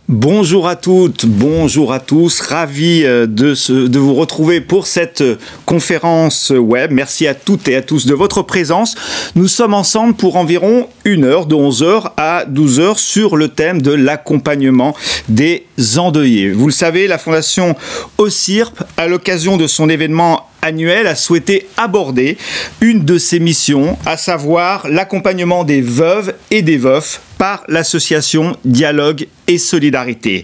Bonjour à toutes, bonjour à tous, ravi de vous retrouver pour cette conférence web. Merci à toutes et à tous de votre présence. Nous sommes ensemble pour environ 1 heure, de 11h à 12h, sur le thème de l'accompagnement des endeuillés. Vous le savez, la Fondation OSIRP, à l'occasion de son événement annuel, a souhaité aborder une de ses missions, à savoir l'accompagnement des veuves et des veufs par l'association Dialogue et Solidarité.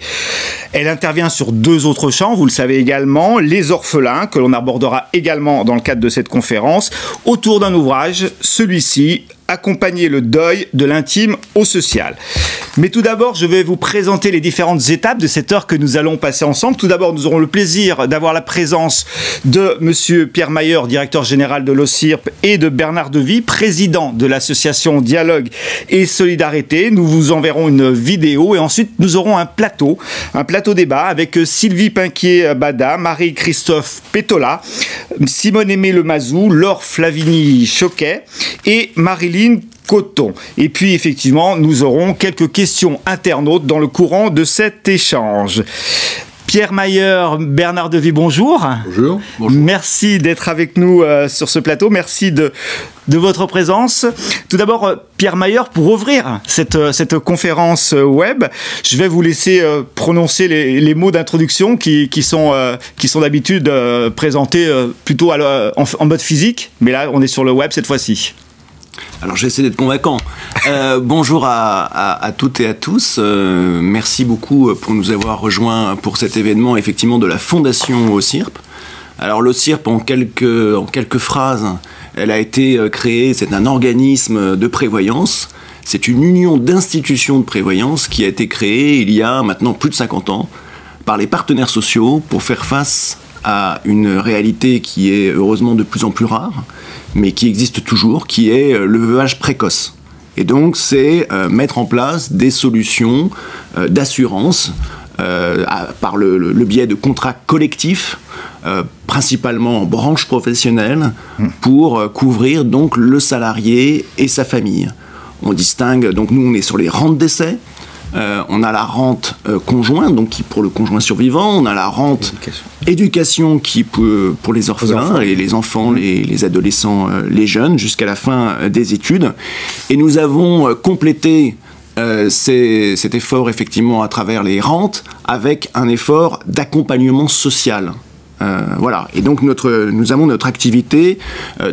Elle intervient sur 2 autres champs, vous le savez également, les orphelins, que l'on abordera également dans le cadre de cette conférence, autour d'un ouvrage, celui-ci, accompagner le deuil de l'intime au social. Mais tout d'abord, je vais vous présenter les différentes étapes de cette heure que nous allons passer ensemble. Tout d'abord, nous aurons le plaisir d'avoir la présence de Monsieur Pierre Mailleur, directeur général de l'OSIRP, et de Bernard Devy, président de l'association Dialogue et Solidarité. Nous vous enverrons une vidéo et ensuite nous aurons un plateau débat avec Sylvie Pinquier-Bada, Marie-Christophe Pétola, Simone-Aimée Lemazou, Laure Flavigny-Choquet et Marilyn Coton. Et puis effectivement, nous aurons quelques questions internautes dans le courant de cet échange. Pierre Mailleur, Bernard Devy, bonjour. Bonjour. Bonjour. Merci d'être avec nous sur ce plateau. Merci de votre présence. Tout d'abord, Pierre Mailleur, pour ouvrir cette conférence web, je vais vous laisser prononcer les mots d'introduction qui sont d'habitude présentés plutôt en mode physique. Mais là, on est sur le web cette fois-ci. Alors, je vais essayer d'être convaincant. Bonjour à toutes et à tous. Merci beaucoup pour nous avoir rejoints pour cet événement, effectivement, de la Fondation OSIRP. Alors, l'OSIRP, en quelques phrases, elle a été créée, c'est un organisme de prévoyance. C'est une union d'institutions de prévoyance qui a été créée il y a maintenant plus de 50 ans par les partenaires sociaux pour faire face à une réalité qui est heureusement de plus en plus rare, mais qui existe toujours, qui est le veuvage précoce. Et donc, c'est mettre en place des solutions d'assurance par le biais de contrats collectifs, principalement en branche professionnelle, pour couvrir donc le salarié et sa famille. On distingue, donc nous on est sur les rentes d'essai, on a la rente conjointe, donc qui pour le conjoint survivant, on a la rente éducation qui pour les orphelins, et les enfants, les adolescents, les jeunes, jusqu'à la fin des études. Et nous avons complété cet effort effectivement à travers les rentes avec un effort d'accompagnement social. Voilà. Et donc nous avons notre activité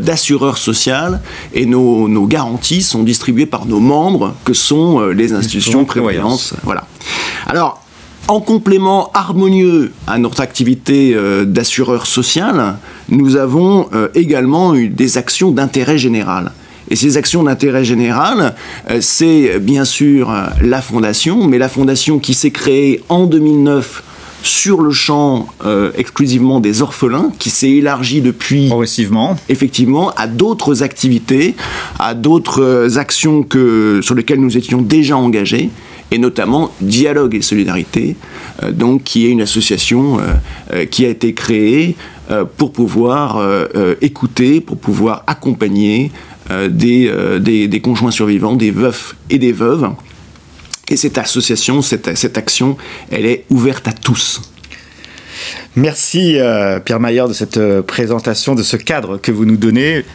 d'assureur social et nos garanties sont distribuées par nos membres que sont les institutions de prévoyance. Voilà. Alors, en complément harmonieux à notre activité d'assureur social, nous avons également eu des actions d'intérêt général. Et ces actions d'intérêt général, c'est bien sûr la Fondation, mais la Fondation qui s'est créée en 2009 sur le champ exclusivement des orphelins, qui s'est élargi depuis progressivement, effectivement, à d'autres activités, à d'autres actions sur lesquelles nous étions déjà engagés, et notamment Dialogue et Solidarité, donc qui est une association qui a été créée pour pouvoir écouter, pour pouvoir accompagner des conjoints survivants, des veufs et des veuves. Et cette association, cette action, elle est ouverte à tous. Merci Pierre Mailleur de cette présentation, de ce cadre que vous nous donnez.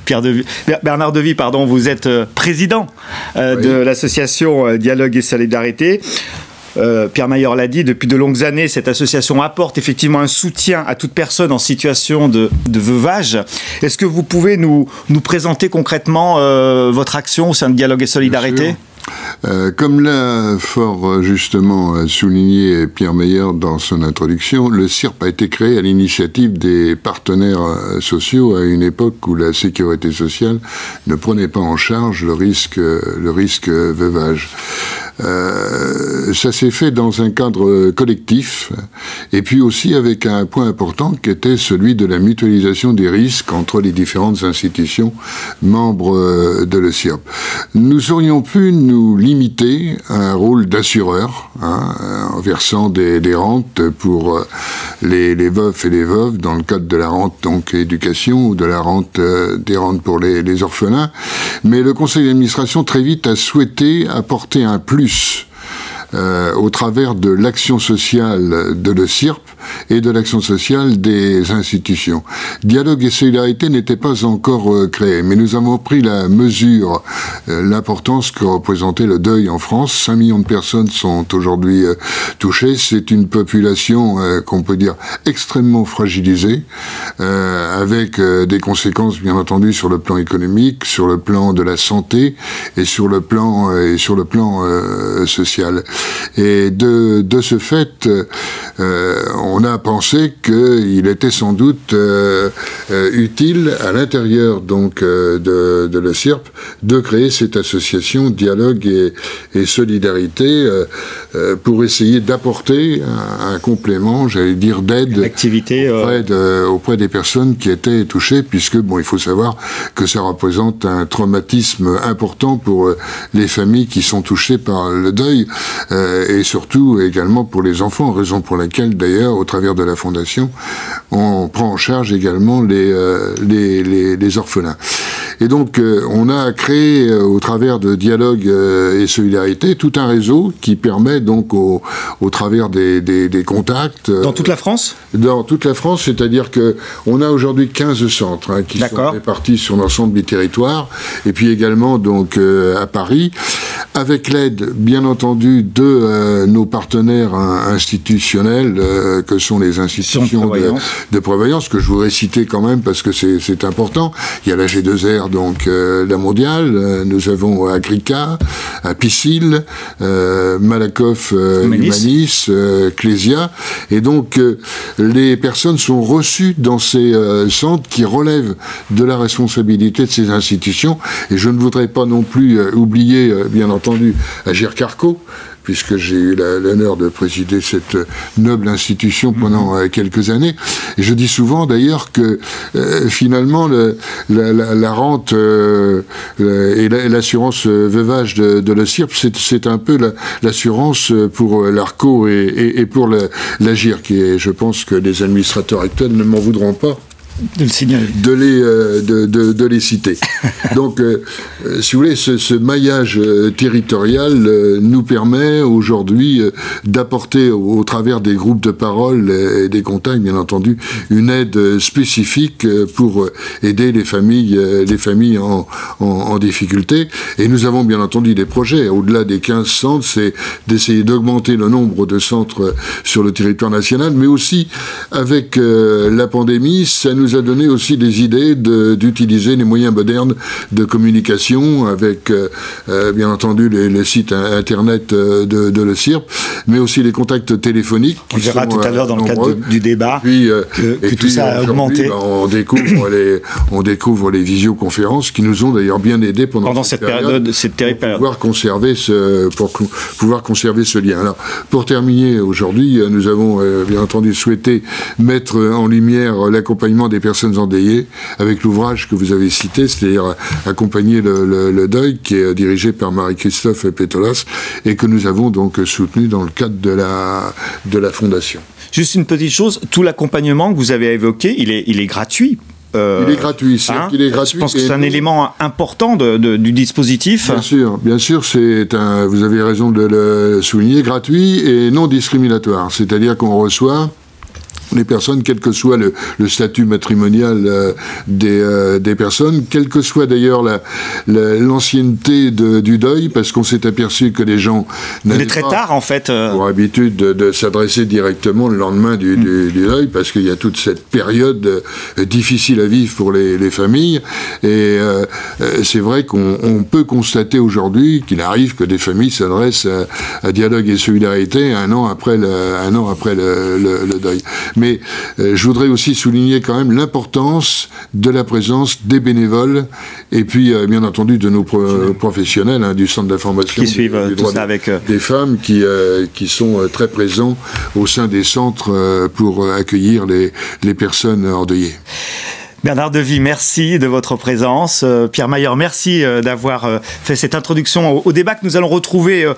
Bernard Devy, pardon, vous êtes président de l'association Dialogue et Solidarité. Pierre Mailleur l'a dit, depuis de longues années, cette association apporte effectivement un soutien à toute personne en situation de veuvage. Est-ce que vous pouvez nous présenter concrètement votre action au sein de Dialogue et Solidarité ? Comme l'a fort justement souligné Pierre Mailleur dans son introduction, le CIRP a été créé à l'initiative des partenaires sociaux à une époque où la sécurité sociale ne prenait pas en charge le risque veuvage. Ça s'est fait dans un cadre collectif et puis aussi avec un point important qui était celui de la mutualisation des risques entre les différentes institutions membres de l'OSIRP. Nous aurions pu nous limiter à un rôle d'assureur, en versant des rentes pour les veufs et les veuves dans le cadre de la rente donc éducation ou de la rente des rentes pour les orphelins. Mais le conseil d'administration très vite a souhaité apporter un plus au travers de l'action sociale de l'ESIRP et de l'action sociale des institutions. Dialogue et solidarité n'étaient pas encore créés, mais nous avons pris la mesure, l'importance que représentait le deuil en France. 5 millions de personnes sont aujourd'hui touchées. C'est une population qu'on peut dire extrêmement fragilisée, avec des conséquences bien entendu sur le plan économique, sur le plan de la santé et sur le plan social. Et de ce fait, on a pensé qu'il était sans doute utile à l'intérieur donc de l'ESIRP de créer cette association Dialogue et Solidarité pour essayer d'apporter un complément, j'allais dire, d'aide auprès des personnes qui étaient touchées, puisque bon, il faut savoir que ça représente un traumatisme important pour les familles qui sont touchées par le deuil et surtout également pour les enfants, raison pour laquelle d'ailleurs au travers de la fondation on prend en charge également les orphelins. Et donc on a créé au travers de Dialogue et Solidarité tout un réseau qui permet donc au travers des contacts dans toute la France. Dans toute la France, c'est-à-dire que on a aujourd'hui 15 centres qui sont répartis sur l'ensemble du territoire, et puis également donc à Paris, avec l'aide bien entendu de nos partenaires institutionnels que sont les institutions de prévoyance, que je voudrais citer quand même parce que c'est important. Il y a la G2R, donc la mondiale, nous avons Agrica, Piscil, Malakoff, Humanis, Clésia, et donc les personnes sont reçues dans ces centres qui relèvent de la responsabilité de ces institutions, et je ne voudrais pas non plus oublier, bien entendu, Agir Carco, puisque j'ai eu l'honneur de présider cette noble institution pendant quelques années. Et je dis souvent d'ailleurs que finalement la rente et l'assurance veuvage de l'ESIRP, c'est un peu l'assurance pour l'ARCO et pour l'AGIR, qui est, je pense que les administrateurs actuels ne m'en voudront pas de le signaler, de les citer. Donc, si vous voulez, ce maillage territorial nous permet aujourd'hui d'apporter au travers des groupes de parole et des contacts, bien entendu, une aide spécifique pour aider les familles en difficulté. Et nous avons bien entendu des projets. Au-delà des 15 centres, c'est d'essayer d'augmenter le nombre de centres sur le territoire national, mais aussi avec la pandémie, ça nous a donné aussi des idées d'utiliser les moyens modernes de communication avec, bien entendu, les sites internet de l'ESIRP, mais aussi les contacts téléphoniques. On verra tout à l'heure dans le cadre du débat que tout ça a augmenté. On découvre les visioconférences qui nous ont d'ailleurs bien aidés pendant cette période, pour pouvoir conserver ce lien. Alors, pour terminer aujourd'hui, nous avons bien entendu souhaité mettre en lumière l'accompagnement des personnes endeuillées avec l'ouvrage que vous avez cité, c'est-à-dire Accompagner le deuil, qui est dirigé par Marie-Christophe Pétolas et que nous avons donc soutenu dans le cadre de la fondation. Juste une petite chose, tout l'accompagnement que vous avez évoqué, il est gratuit. Il est gratuit, il est gratuit. Je pense que c'est un élément important du dispositif. Bien sûr, vous avez raison de le souligner, gratuit et non discriminatoire. C'est-à-dire qu'on reçoit les personnes, quel que soit le statut matrimonial des personnes, quelle que soit d'ailleurs l'ancienneté du deuil, parce qu'on s'est aperçu que les gens n'avaient pas très tard, en fait, pour habitude de s'adresser directement le lendemain du deuil, parce qu'il y a toute cette période difficile à vivre pour les familles. Et c'est vrai qu'on peut constater aujourd'hui qu'il arrive que des familles s'adressent à Dialogue et Solidarité un an après le deuil. Mais je voudrais aussi souligner quand même l'importance de la présence des bénévoles et puis bien entendu de nos professionnels du centre d'information qui suivent tout ça avec des femmes qui sont très présents au sein des centres pour accueillir les personnes endeuillées. Bernard Devy, merci de votre présence. Pierre Maillard, merci d'avoir fait cette introduction au débat que nous allons retrouver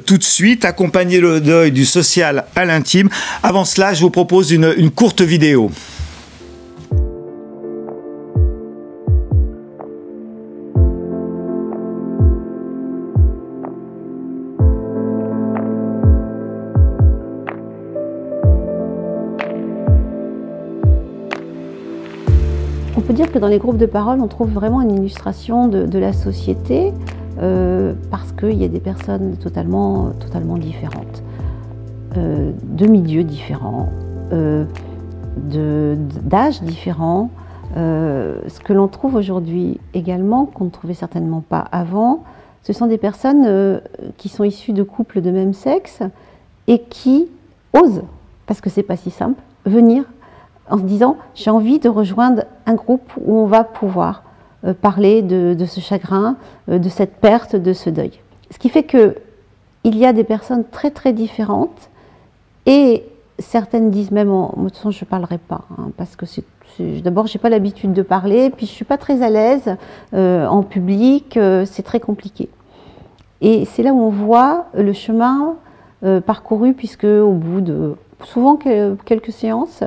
tout de suite. Accompagner le deuil du social à l'intime. Avant cela, je vous propose une courte vidéo. peut dire que dans les groupes de parole, on trouve vraiment une illustration de la société parce qu'il y a des personnes totalement différentes, de milieux différents, d'âges différents. Ce que l'on trouve aujourd'hui également, qu'on ne trouvait certainement pas avant, ce sont des personnes qui sont issues de couples de même sexe et qui osent, parce que c'est pas si simple, venir en se disant « j'ai envie de rejoindre un groupe où on va pouvoir parler de ce chagrin, de cette perte, de ce deuil ». Ce qui fait qu'il y a des personnes très très différentes et certaines disent même « de toute façon je ne parlerai pas hein, parce que d'abord je n'ai pas l'habitude de parler, puis je ne suis pas très à l'aise en public, c'est très compliqué ». Et c'est là où on voit le chemin parcouru, puisque au bout de souvent quelques séances,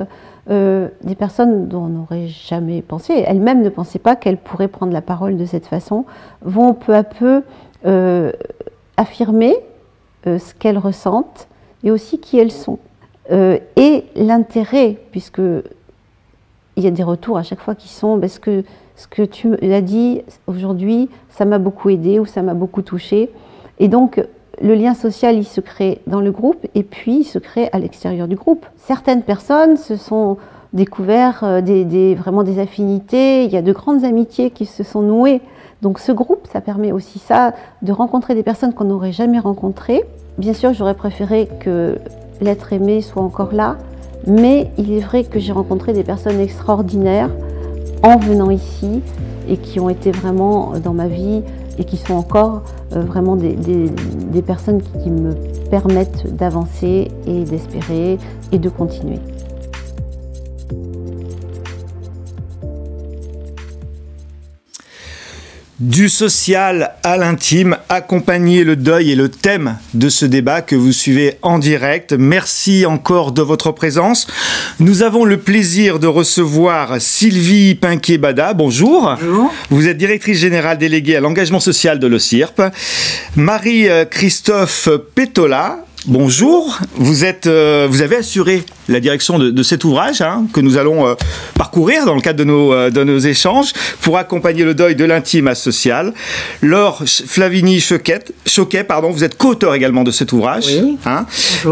des personnes dont on n'aurait jamais pensé, elles-mêmes ne pensaient pas qu'elles pourraient prendre la parole de cette façon, vont peu à peu affirmer ce qu'elles ressentent et aussi qui elles sont. Et l'intérêt, puisque il y a des retours à chaque fois qui sont ce que tu as dit aujourd'hui, ça m'a beaucoup aidé ou ça m'a beaucoup touché. Et donc, le lien social, il se crée dans le groupe et puis il se crée à l'extérieur du groupe. Certaines personnes se sont découvertes vraiment des affinités, il y a de grandes amitiés qui se sont nouées. Donc ce groupe, ça permet aussi ça, de rencontrer des personnes qu'on n'aurait jamais rencontrées. Bien sûr, j'aurais préféré que l'être aimé soit encore là, mais il est vrai que j'ai rencontré des personnes extraordinaires en venant ici et qui ont été vraiment dans ma vie et qui sont encore vraiment des personnes qui me permettent d'avancer et d'espérer et de continuer. Du social à l'intime, accompagner le deuil est le thème de ce débat que vous suivez en direct. Merci encore de votre présence. Nous avons le plaisir de recevoir Sylvie Pinquet-Bada. Bonjour. Bonjour. Vous êtes directrice générale déléguée à l'engagement social de l'OSIRP. Marie-Christophe Pétola. Bonjour, vous avez assuré la direction de cet ouvrage que nous allons parcourir dans le cadre de nos échanges pour accompagner le deuil de l'intime à social. Laure Flavigny-Choquet, vous êtes co-auteur également de cet ouvrage. Oui.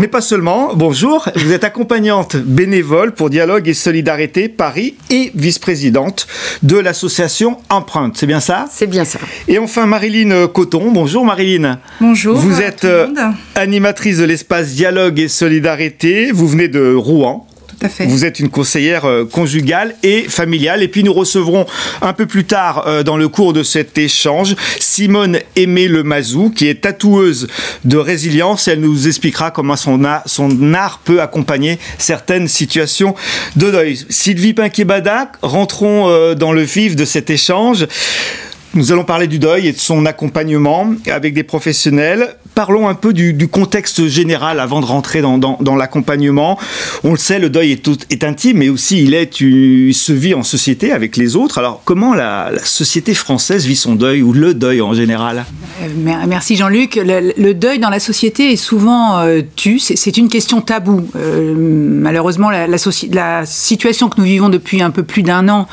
Mais pas seulement. Bonjour, vous êtes accompagnante bénévole pour Dialogue et Solidarité Paris et vice-présidente de l'association Empreinte. C'est bien ça? C'est bien ça. Et enfin Marilyn Coton. Bonjour Marilyn. Bonjour. Vous êtes animatrice de l'espace Dialogue et Solidarité. Vous venez de Rouen. Tout à fait. Vous êtes une conseillère conjugale et familiale. Et puis nous recevrons un peu plus tard dans le cours de cet échange Simone Aimé Lemazou, qui est tatoueuse de résilience. Elle nous expliquera comment son art peut accompagner certaines situations de deuil. Sylvie Pinquet-Bada, rentrons dans le vif de cet échange. Nous allons parler du deuil et de son accompagnement avec des professionnels. Parlons un peu du contexte général avant de rentrer dans l'accompagnement. On le sait, le deuil est intime, mais aussi il se vit en société avec les autres. Alors, comment la société française vit son deuil ou le deuil en général? Merci Jean-Luc. Le deuil dans la société est souvent tu. C'est une question taboue. Malheureusement, la situation que nous vivons depuis un peu plus d'un an,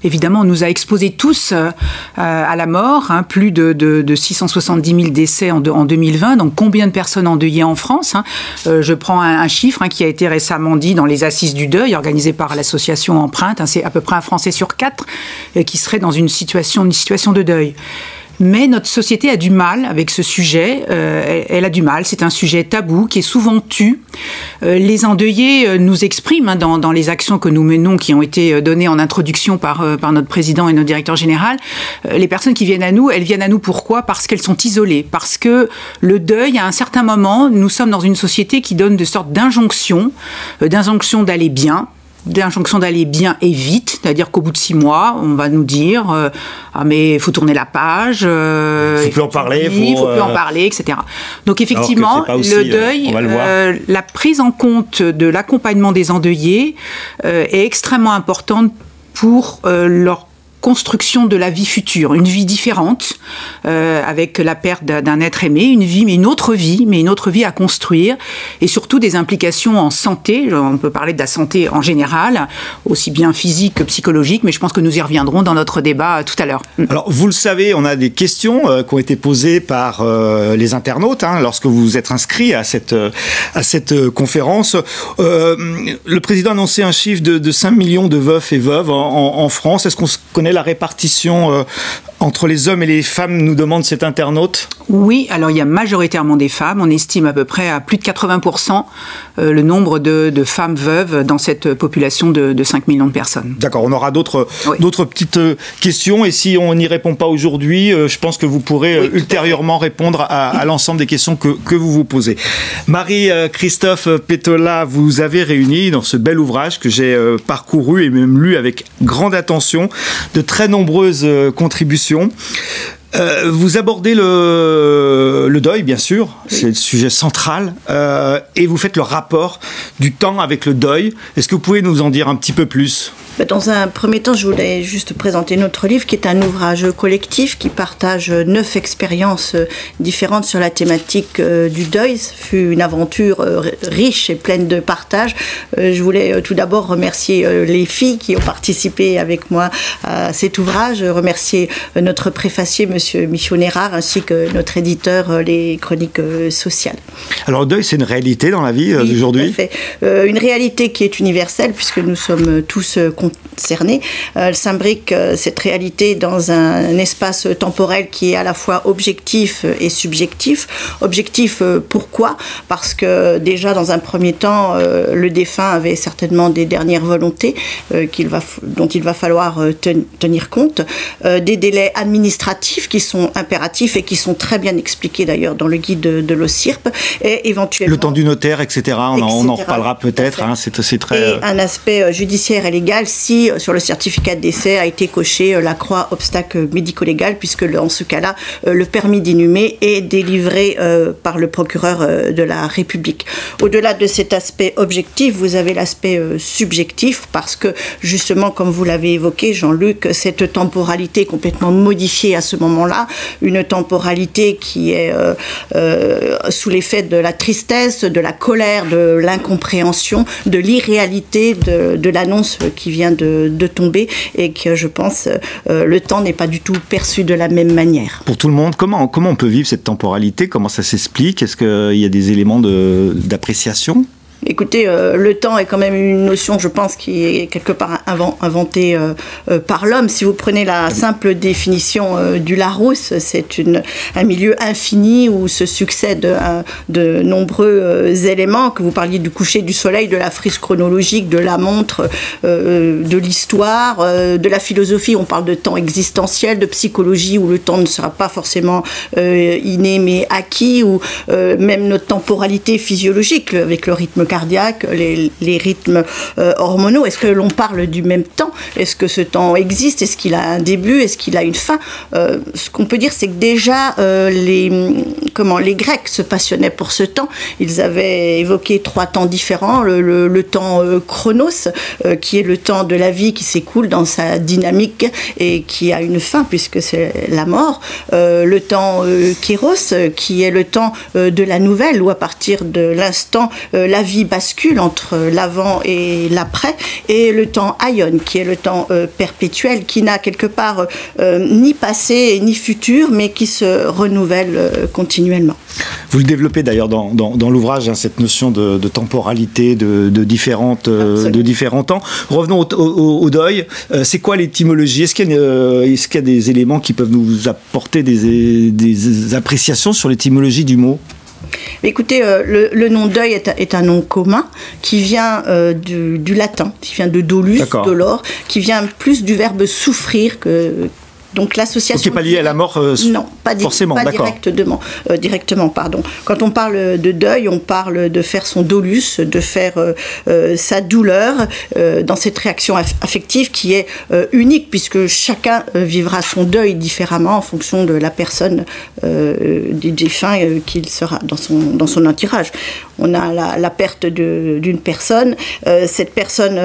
évidemment, nous a exposés tous à la mort, plus de 670 000 décès en 2020. Donc, combien de personnes endeuillées en France? Je prends un chiffre qui a été récemment dit dans les Assises du deuil, organisées par l'association Empreinte. C'est à peu près un Français sur 4 qui serait dans une situation de deuil. Mais notre société a du mal avec ce sujet, elle a du mal, c'est un sujet tabou qui est souvent tu. Les endeuillés nous expriment dans les actions que nous menons, qui ont été données en introduction par notre président et notre directeur général. Les personnes qui viennent à nous, elles viennent à nous pourquoi? Parce qu'elles sont isolées, parce que le deuil, à un certain moment, nous sommes dans une société qui donne de sortes d'injonctions d'aller bien, d'injonction d'aller bien et vite, c'est-à-dire qu'au bout de 6 mois, on va nous dire ah mais il faut tourner la page, il faut plus en parler, etc. Donc effectivement, le deuil, la prise en compte de l'accompagnement des endeuillés est extrêmement importante pour leur construction de la vie future, une vie différente, avec la perte d'un être aimé, une vie, mais une autre vie à construire, et surtout des implications en santé. On peut parler de la santé en général, aussi bien physique que psychologique, mais je pense que nous y reviendrons dans notre débat tout à l'heure. Alors, vous le savez, on a des questions qui ont été posées par les internautes lorsque vous vous êtes inscrits à cette conférence. Le président a annoncé un chiffre de 5 millions de veufs et veuves en France. Est-ce qu'on connaît la répartition entre les hommes et les femmes, nous demande cet internaute? Oui, alors il y a majoritairement des femmes. On estime à peu près à plus de 80% le nombre de femmes veuves dans cette population de 5 millions de personnes. D'accord, on aura d'autres petites questions, et si on n'y répond pas aujourd'hui, je pense que vous pourrez ultérieurement répondre à l'ensemble des questions que vous vous posez. Marie-Christophe Pétola, vous avez réuni dans ce bel ouvrage que j'ai parcouru et même lu avec grande attention de très nombreuses contributions. Vous abordez le deuil, bien sûr, c'est le sujet central, et vous faites le rapport du temps avec le deuil. Est-ce que vous pouvez nous en dire un petit peu plus ? Dans un premier temps, je voulais juste présenter notre livre, qui est un ouvrage collectif qui partage 9 expériences différentes sur la thématique du deuil. Ce fut une aventure riche et pleine de partage. Je voulais tout d'abord remercier les filles qui ont participé avec moi à cet ouvrage, remercier notre préfacier, Monsieur Michaud Nérard, ainsi que notre éditeur, les Chroniques sociales. Alors le deuil, c'est une réalité dans la vie d'aujourd'hui ? Tout à fait. Une réalité qui est universelle, puisque nous sommes tous concernés. Elle s'imbrique, cette réalité, dans un espace temporel qui est à la fois objectif et subjectif. Objectif, pourquoi ? Parce que déjà, dans un premier temps, le défunt avait certainement des dernières volontés dont il va falloir tenir compte. Des délais administratifs qui sont impératifs et qui sont très bien expliqués d'ailleurs dans le guide de l'OSIRP. Et éventuellement... Le temps du notaire, etc. On en reparlera peut-être. C'est très... Et un aspect judiciaire et légal si sur le certificat de décès a été coché la croix obstacle médico-légal, puisque dans ce cas-là, le permis d'inhumer est délivré par le procureur de la République. Au-delà de cet aspect objectif, vous avez l'aspect subjectif, parce que justement, comme vous l'avez évoqué, Jean-Luc, cette temporalité est complètement modifiée à ce moment-là, une temporalité qui est sous l'effet de la tristesse, de la colère, de l'incompréhension, de l'irréalité de l'annonce qui vient de tomber, et que je pense le temps n'est pas du tout perçu de la même manière. Pour tout le monde, comment on peut vivre cette temporalité ? Comment ça s'explique ? Est-ce qu'il y a des éléments d'appréciation ? Écoutez, le temps est quand même une notion, je pense, qui est quelque part inventée par l'homme. Si vous prenez la simple définition du Larousse, c'est un milieu infini où se succèdent de nombreux éléments, que vous parliez du coucher du soleil, de la frise chronologique, de la montre, de l'histoire, de la philosophie. On parle de temps existentiel, de psychologie, où le temps ne sera pas forcément inné mais acquis, ou même notre temporalité physiologique, avec le rythme cardiaque, les rythmes hormonaux. Est-ce que l'on parle du même temps ? Est-ce que ce temps existe ? Est-ce qu'il a un début ? Est-ce qu'il a une fin ? Ce qu'on peut dire, c'est que déjà, les Grecs se passionnaient pour ce temps. Ils avaient évoqué 3 temps différents. Le temps chronos, qui est le temps de la vie qui s'écoule dans sa dynamique et qui a une fin, puisque c'est la mort. Le temps kéros, qui est le temps de la nouvelle, où à partir de l'instant, la vie bascule entre l'avant et l'après, et le temps aion, qui est le temps perpétuel, qui n'a quelque part ni passé ni futur, mais qui se renouvelle continuellement. Vous le développez d'ailleurs dans l'ouvrage, cette notion de temporalité, de différents temps. Revenons au deuil. C'est quoi l'étymologie ? Est-ce qu'il y a des éléments qui peuvent nous apporter des appréciations sur l'étymologie du mot ? Écoutez, le nom deuil est un nom commun qui vient du latin, qui vient de dolus, dolor, qui vient plus du verbe souffrir que... Donc l'association... Qui n'est pas lié à la mort Non, pas directement. Quand on parle de deuil, on parle de faire son dolus, de faire sa douleur dans cette réaction affective qui est unique, puisque chacun vivra son deuil différemment en fonction de la personne du défunt qu'il sera dans son entourage. On a la perte d'une personne, cette personne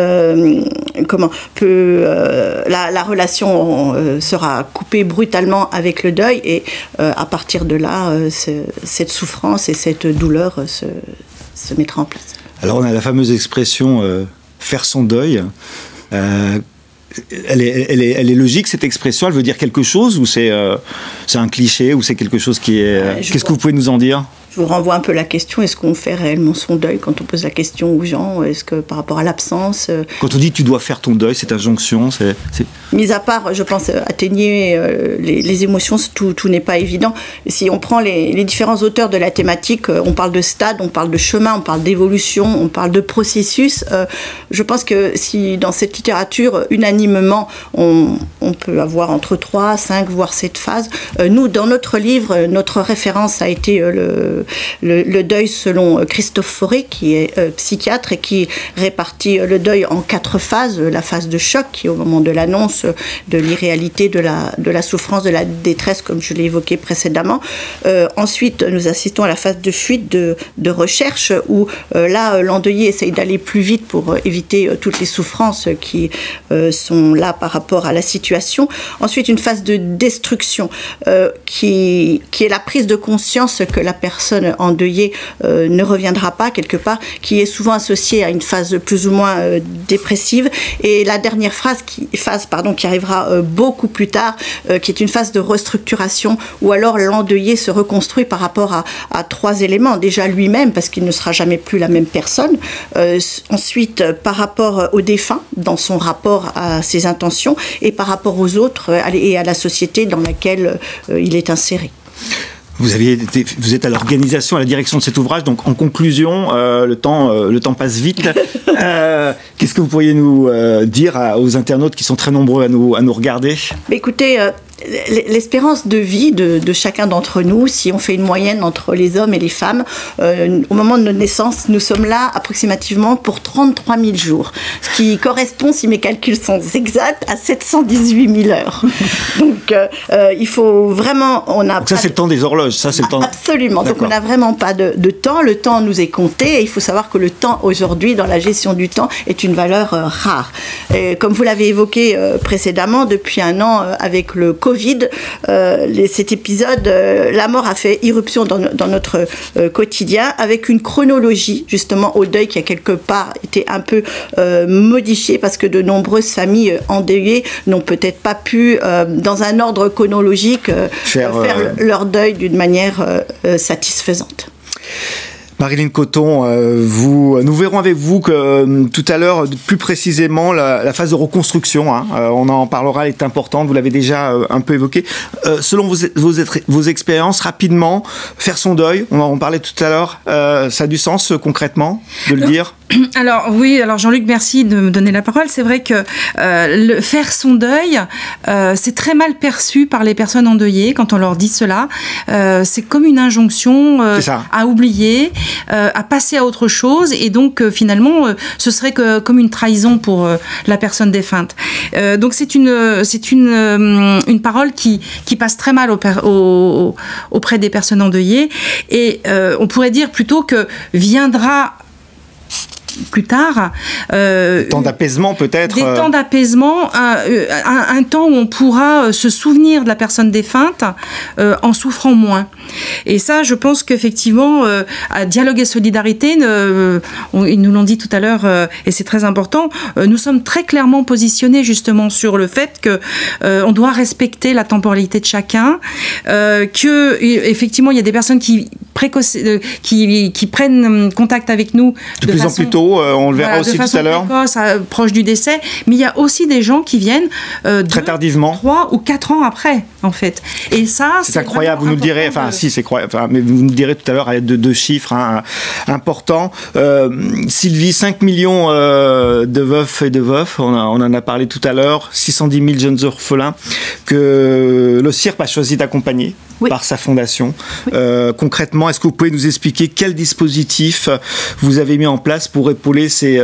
la relation sera coupée brutalement avec le deuil, et à partir de là, cette souffrance et cette douleur se mettra en place. Alors on a la fameuse expression faire son deuil. Elle est logique, cette expression? Elle veut dire quelque chose, ou c'est un cliché, ou c'est quelque chose qui est... Qu'est-ce que vous pouvez nous en dire? Je vous renvoie un peu la question, est-ce qu'on fait réellement son deuil quand on pose la question aux gens? Est-ce que par rapport à l'absence... Quand on dit tu dois faire ton deuil, cette injonction, c'est... Mis à part, je pense, atténuer les émotions, tout n'est pas évident. Si on prend les différents auteurs de la thématique, on parle de stade, on parle de chemin, on parle d'évolution, on parle de processus. Je pense que si dans cette littérature, unanimement, on peut avoir entre 3, 5, voire 7 phases. Nous, dans notre livre, notre référence a été le deuil selon Christophe Fauré, qui est psychiatre et qui répartit le deuil en 4 phases. La phase de choc, qui est au moment de l'annonce de l'irréalité, de la souffrance, de la détresse, comme je l'ai évoqué précédemment. Ensuite, nous assistons à la phase de fuite, de recherche, où là, l'endeuillé essaye d'aller plus vite pour éviter toutes les souffrances qui sont là par rapport à la situation. Ensuite, une phase de destruction, qui est la prise de conscience que la personne endeuillée ne reviendra pas, quelque part, qui est souvent associée à une phase plus ou moins dépressive. Et la dernière phase qui arrivera beaucoup plus tard, qui est une phase de restructuration, où alors l'endeuillé se reconstruit par rapport à 3 éléments. Déjà lui-même, parce qu'il ne sera jamais plus la même personne. Ensuite, par rapport au défunt, dans son rapport à ses intentions, et par rapport aux autres et à la société dans laquelle il est inséré. Vous êtes à l'organisation, à la direction de cet ouvrage, donc en conclusion, le temps passe vite. Qu'est-ce que vous pourriez nous dire aux internautes qui sont très nombreux à nous regarder? Écoutez, l'espérance de vie de chacun d'entre nous, si on fait une moyenne entre les hommes et les femmes, au moment de notre naissance, nous sommes là approximativement pour 33 000 jours, ce qui correspond, si mes calculs sont exacts, à 718 000 heures. Donc, il faut vraiment... Donc ça, c'est le temps des horloges, ça, c'est le temps... Absolument. Donc, on n'a vraiment pas de temps. Le temps nous est compté, et il faut savoir que le temps, aujourd'hui, dans la gestion du temps, est une valeur rare. Et comme vous l'avez évoqué précédemment, depuis 1 an, avec le Covid, cet épisode, la mort a fait irruption dans notre quotidien, avec une chronologie justement au deuil qui a quelque part été un peu modifiée, parce que de nombreuses familles endeuillées n'ont peut-être pas pu, dans un ordre chronologique, faire leur deuil d'une manière satisfaisante. Marilyn Coton, nous verrons avec vous que tout à l'heure, plus précisément, la phase de reconstruction, on en parlera, elle est importante, vous l'avez déjà un peu évoqué. Selon vos expériences, rapidement, faire son deuil, on en parlait tout à l'heure, ça a du sens concrètement de le dire? Alors oui, Jean-Luc, merci de me donner la parole. C'est vrai que faire son deuil, c'est très mal perçu par les personnes endeuillées quand on leur dit cela. C'est comme une injonction à oublier, à passer à autre chose, et donc finalement ce serait comme une trahison pour la personne défunte. Donc c'est une parole qui passe très mal auprès des personnes endeuillées, et on pourrait dire plutôt que viendra plus tard. Des temps d'apaisement peut-être. Des temps d'apaisement, un temps où on pourra se souvenir de la personne défunte en souffrant moins. Et ça, je pense qu'effectivement, à Dialogue et Solidarité, ils nous l'ont dit tout à l'heure, et c'est très important, nous sommes très clairement positionnés justement sur le fait que on doit respecter la temporalité de chacun, que effectivement, il y a des personnes qui prennent contact avec nous de plus en plus tôt. tôt, on le verra aussi tout à l'heure. Précoce, proche du décès, mais il y a aussi des gens qui viennent très tardivement, 3 ou 4 ans après, en fait. Et ça, c'est incroyable. Vous nous le direz, si c'est incroyable, mais vous nous le direz tout à l'heure à l'aide de 2 chiffres importants. Sylvie, 5 millions de veufs et de veufs, on en a parlé tout à l'heure, 610 000 jeunes orphelins que le CIRP a choisi d'accompagner. Oui. Par sa fondation. Oui. Concrètement, est-ce que vous pouvez nous expliquer quel dispositif vous avez mis en place pour épauler ces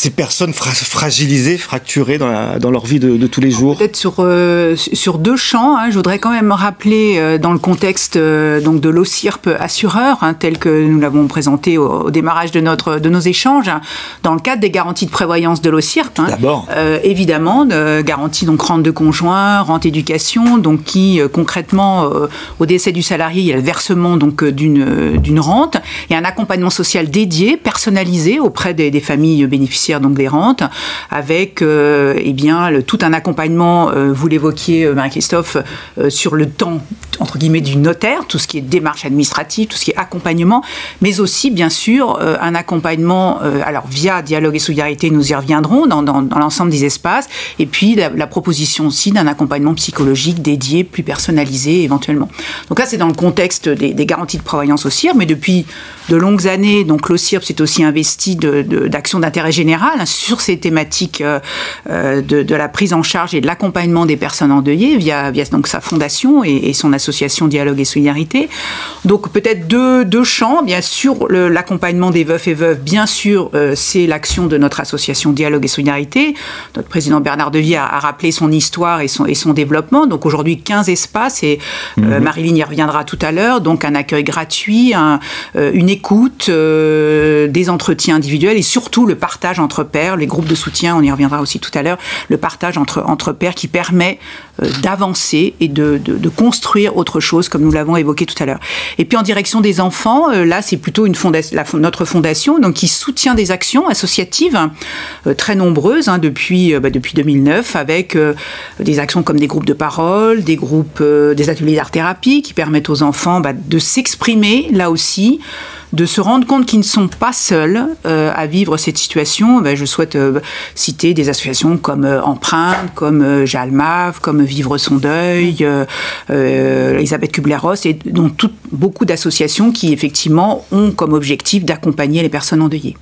personnes fragilisées, fracturées dans leur vie de tous les jours? Peut-être sur 2 champs, je voudrais quand même rappeler dans le contexte donc de l'OCIRP assureur, tel que nous l'avons présenté au démarrage de nos échanges, dans le cadre des garanties de prévoyance de l'OCIRP. D'abord. Évidemment, garantie donc rente de conjoint, rente éducation, donc qui concrètement au décès du salarié, il y a le versement donc d'une rente et un accompagnement social dédié, personnalisé auprès des familles bénéficiaires donc des rentes, avec tout un accompagnement, vous l'évoquiez Marie-Christophe, sur le temps entre guillemets du notaire, tout ce qui est démarche administrative, tout ce qui est accompagnement, mais aussi bien sûr un accompagnement alors via Dialogue et Solidarité, nous y reviendrons dans l'ensemble des espaces, et puis la proposition aussi d'un accompagnement psychologique dédié, plus personnalisé éventuellement. Donc là c'est dans le contexte des garanties de prévoyance au CIRP, mais depuis de longues années, donc l'OCIRP s'est aussi investi d'actions d'intérêt général sur ces thématiques de la prise en charge et de l'accompagnement des personnes endeuillées via donc sa fondation et son association Dialogue et Solidarité. Donc peut-être deux champs, bien sûr l'accompagnement des veufs et veuves, bien sûr c'est l'action de notre association Dialogue et Solidarité. Notre président Bernard Devy a rappelé son histoire et son développement. Donc aujourd'hui 15 espaces et Marilyn y reviendra tout à l'heure. Donc un accueil gratuit, une écoute, des entretiens individuels et surtout le partage entre pairs, les groupes de soutien, on y reviendra aussi tout à l'heure, le partage entre pairs qui permet d'avancer et de construire autre chose, comme nous l'avons évoqué tout à l'heure. Et puis en direction des enfants, là c'est plutôt notre fondation donc, qui soutient des actions associatives très nombreuses depuis 2009, avec des actions comme des groupes de parole, des ateliers d'art-thérapie qui permettent aux enfants de s'exprimer là aussi, de se rendre compte qu'ils ne sont pas seuls à vivre cette situation. Je souhaite citer des associations comme Empreinte, comme Jalmav, comme Vivre son deuil, Elisabeth Kubler-Ross, et donc beaucoup d'associations qui effectivement ont comme objectif d'accompagner les personnes endeuillées.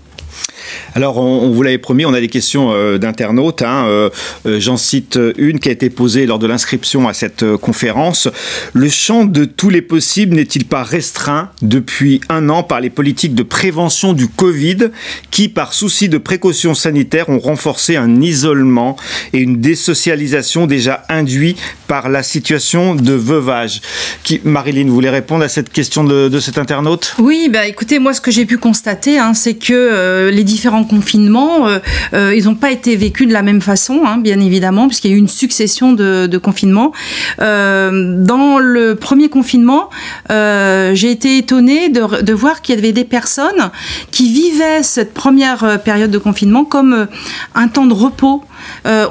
Alors, on vous l'avait promis, on a des questions d'internautes. J'en cite une qui a été posée lors de l'inscription à cette conférence. Le champ de tous les possibles n'est-il pas restreint depuis 1 an par les politiques de prévention du Covid qui, par souci de précaution sanitaire, ont renforcé un isolement et une désocialisation déjà induits par la situation de veuvage? Marilyn, vous voulez répondre à cette question de cet internaute? Oui, écoutez, moi, ce que j'ai pu constater, c'est que les différents confinements, ils n'ont pas été vécus de la même façon, bien évidemment, puisqu'il y a eu une succession de confinements. Dans le premier confinement, j'ai été étonnée de voir qu'il y avait des personnes qui vivaient cette première période de confinement comme un temps de repos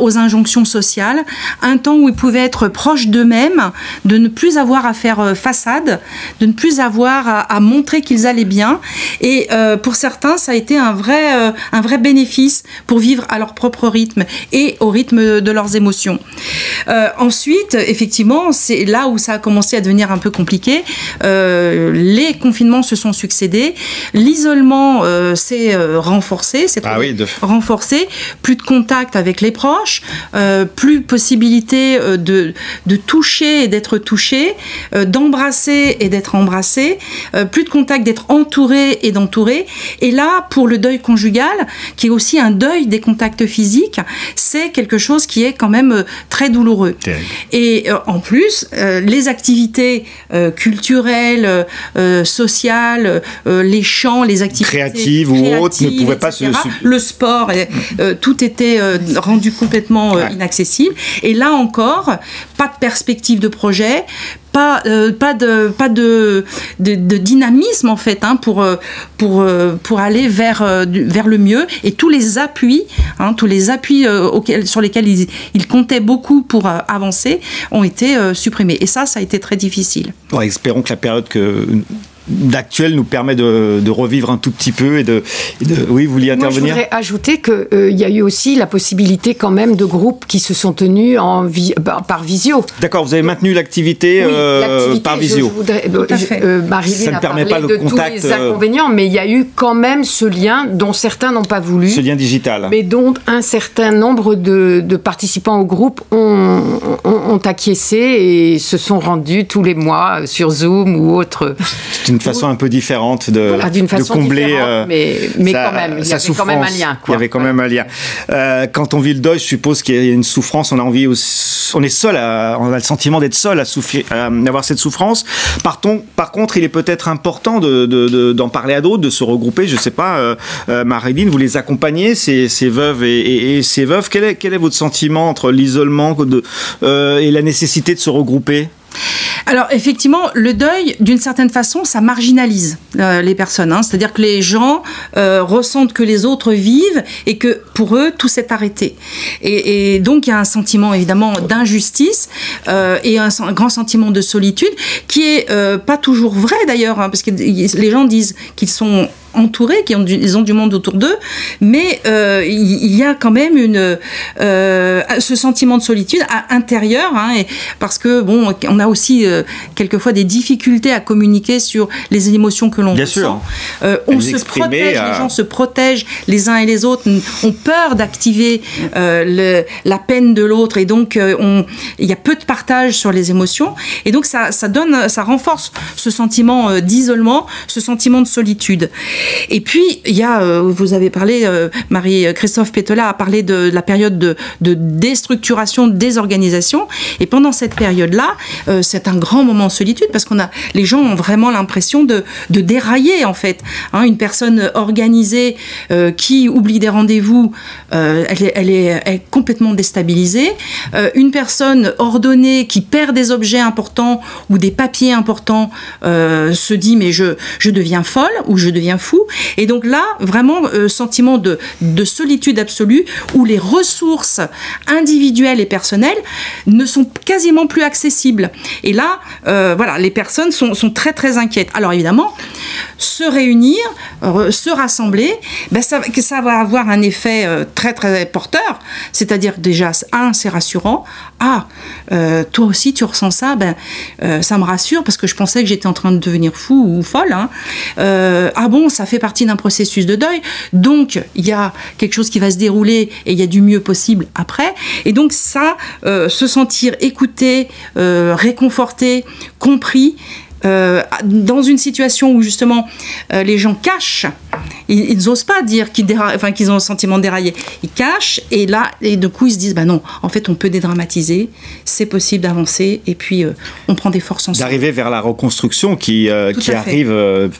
aux injonctions sociales, un temps où ils pouvaient être proches d'eux-mêmes, de ne plus avoir à faire façade, de ne plus avoir à montrer qu'ils allaient bien. Et pour certains, ça a été un vrai bénéfice pour vivre à leur propre rythme et au rythme de leurs émotions. Ensuite, effectivement, c'est là où ça a commencé à devenir un peu compliqué. Les confinements se sont succédés. L'isolement s'est renforcé, renforcé. Plus de contact avec les proches, plus possibilité de toucher et d'être touché, d'embrasser et d'être embrassé, plus de contact, d'être entouré et d'entourer. Et là, pour le deuil conjugal, qui est aussi un deuil des contacts physiques, c'est quelque chose qui est quand même très douloureux. Terrible. Et en plus, les activités culturelles, sociales, les chants, les activités créatives ou autres ne pouvaient pas le sport, tout était rendu complètement inaccessible. Et là encore, pas de perspective de projet, pas de dynamisme en fait pour aller vers le mieux, et tous les appuis sur lesquels ils comptaient beaucoup pour avancer ont été supprimés, et ça a été très difficile. Espérons que la période que d'actuel nous permet de revivre un tout petit peu et de oui, vous vouliez intervenir? Moi, je voudrais ajouter qu'il y a eu aussi la possibilité quand même de groupes qui se sont tenus par visio. D'accord, vous avez maintenu l'activité par visio. Marie-Lynn a parlé de tous les inconvénients, mais il y a eu quand même ce lien dont certains n'ont pas voulu. Ce lien digital. Mais dont un certain nombre de participants au groupe ont acquiescé et se sont rendus tous les mois sur Zoom ou autre. C'est une façon un peu différente de combler. Mais quand même, il y avait quand même un lien. Il y avait quand même un lien. Quand on vit le deuil, je suppose qu'il y a une souffrance. On a envie, on est seul, on a le sentiment d'être seul à souffrir, à avoir cette souffrance. Par contre, il est peut-être important d'en parler à d'autres, de se regrouper. Je ne sais pas, Marie-Lynn, vous les accompagnez, ces veuves et ces veuves. Quel est votre sentiment entre l'isolement et la nécessité de se regrouper? Alors effectivement, le deuil, d'une certaine façon, ça marginalise les personnes. C'est-à-dire que les gens ressentent que les autres vivent et que pour eux, tout s'est arrêté. Et donc il y a un sentiment évidemment d'injustice et un grand sentiment de solitude qui est pas toujours vrai d'ailleurs, parce que les gens disent qu'ils sont entourés, ils ont du monde autour d'eux, mais il y a quand même ce sentiment de solitude intérieur, parce que bon, on a aussi quelquefois des difficultés à communiquer sur les émotions que l'on ressent. On se protège, les gens se protègent les uns et les autres, ont peur d'activer la peine de l'autre, et donc il y a peu de partage sur les émotions, et donc ça renforce ce sentiment d'isolement, ce sentiment de solitude. Et puis, il y a, vous avez parlé, Marie-Christophe Pétola a parlé de la période de déstructuration, de désorganisation. Et pendant cette période-là, c'est un grand moment de solitude parce les gens ont vraiment l'impression de dérailler, en fait. Une personne organisée qui oublie des rendez-vous, elle est complètement déstabilisée. Une personne ordonnée qui perd des objets importants ou des papiers importants se dit mais je deviens folle ou je deviens fou. Et donc là, vraiment, sentiment de solitude absolue où les ressources individuelles et personnelles ne sont quasiment plus accessibles. Et là, voilà, les personnes sont très très inquiètes. Alors évidemment, se réunir, se rassembler, ça va avoir un effet très très porteur. C'est-à-dire déjà, c'est rassurant. Toi aussi tu ressens ça, ça me rassure parce que je pensais que j'étais en train de devenir fou ou folle. Bon, ça fait partie d'un processus de deuil, donc il y a quelque chose qui va se dérouler et il y a du mieux possible après. Et donc ça, se sentir écouté, réconforté, compris, dans une situation où justement les gens cachent, ils n'osent pas dire qu'ils ont un sentiment de dérailler, ils cachent, et là, et du coup ils se disent non, en fait on peut dédramatiser, c'est possible d'avancer, et puis on prend des forces ensemble. D'arriver vers la reconstruction qui arrive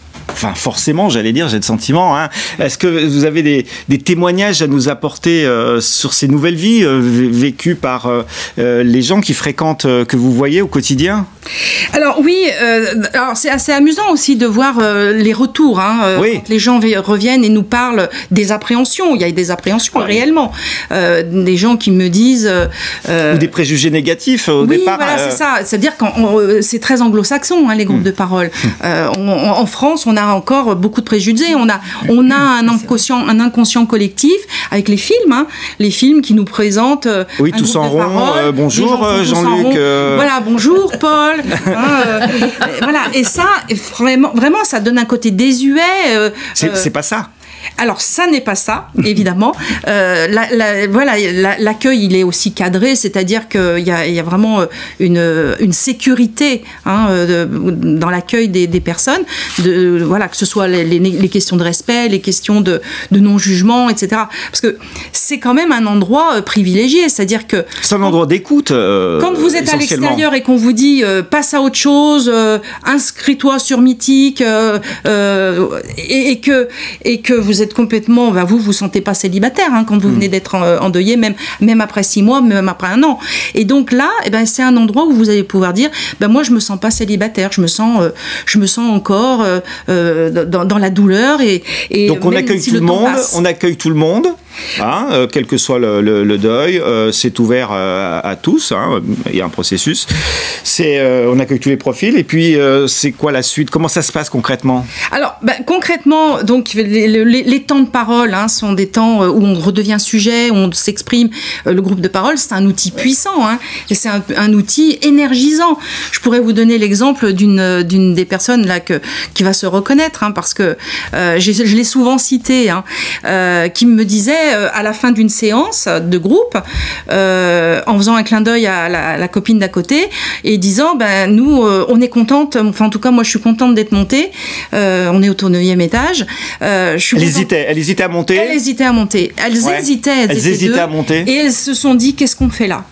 forcément, j'allais dire, j'ai le sentiment. Est-ce que vous avez des témoignages à nous apporter sur ces nouvelles vies vécues par les gens qui fréquentent, que vous voyez au quotidien? Alors oui, c'est assez amusant aussi de voir les retours. Oui. Quand les gens reviennent et nous parlent des appréhensions. Il y a des appréhensions réellement. Des gens qui me disent... ou des préjugés négatifs au départ. Oui, voilà, c'est ça. C'est-à-dire que c'est très anglo-saxon, les groupes de parole. En France, on a encore beaucoup de préjugés. On a un inconscient collectif avec les films qui nous présentent oui, tous en rond. Bonjour Jean-Luc. Voilà, bonjour Paul. Voilà, et ça, vraiment, ça donne un côté désuet. C'est pas ça. Alors, ça n'est pas ça, évidemment. L'accueil, il est aussi cadré, c'est-à-dire qu'il y a vraiment une sécurité dans l'accueil des personnes, que ce soit les questions de respect, les questions de non-jugement, etc. Parce que c'est quand même un endroit privilégié, c'est-à-dire que... C'est un endroit d'écoute, quand vous êtes à l'extérieur et qu'on vous dit passe à autre chose, inscris-toi sur Mythique, et que vous êtes complètement, vous sentez pas célibataire quand vous venez d'être endeuillé, même après 6 mois, même après 1 an. Et donc là, c'est un endroit où vous allez pouvoir dire, moi je me sens pas célibataire, je me sens encore dans la douleur. Et donc on accueille tout le monde, hein, quel que soit le deuil. C'est ouvert à tous, hein, il y a un processus. On accueille tous les profils. Et puis, c'est quoi la suite? Comment ça se passe concrètement? Alors, concrètement, donc, les temps de parole hein, sont des temps où on redevient sujet, où on s'exprime. Le groupe de parole, c'est un outil puissant, hein, et c'est un outil énergisant. Je pourrais vous donner l'exemple d'une des personnes là qui va se reconnaître, hein, parce que je l'ai souvent cité, hein, qui me disait à la fin d'une séance de groupe, en faisant un clin d'œil à la copine d'à côté, et disant, nous, on est contente, enfin en tout cas moi je suis contente d'être montée, on est au 9e étage. Elle hésitait à monter. Elles hésitaient à monter. Elles hésitaient à monter. Et elles se sont dit, qu'est-ce qu'on fait là?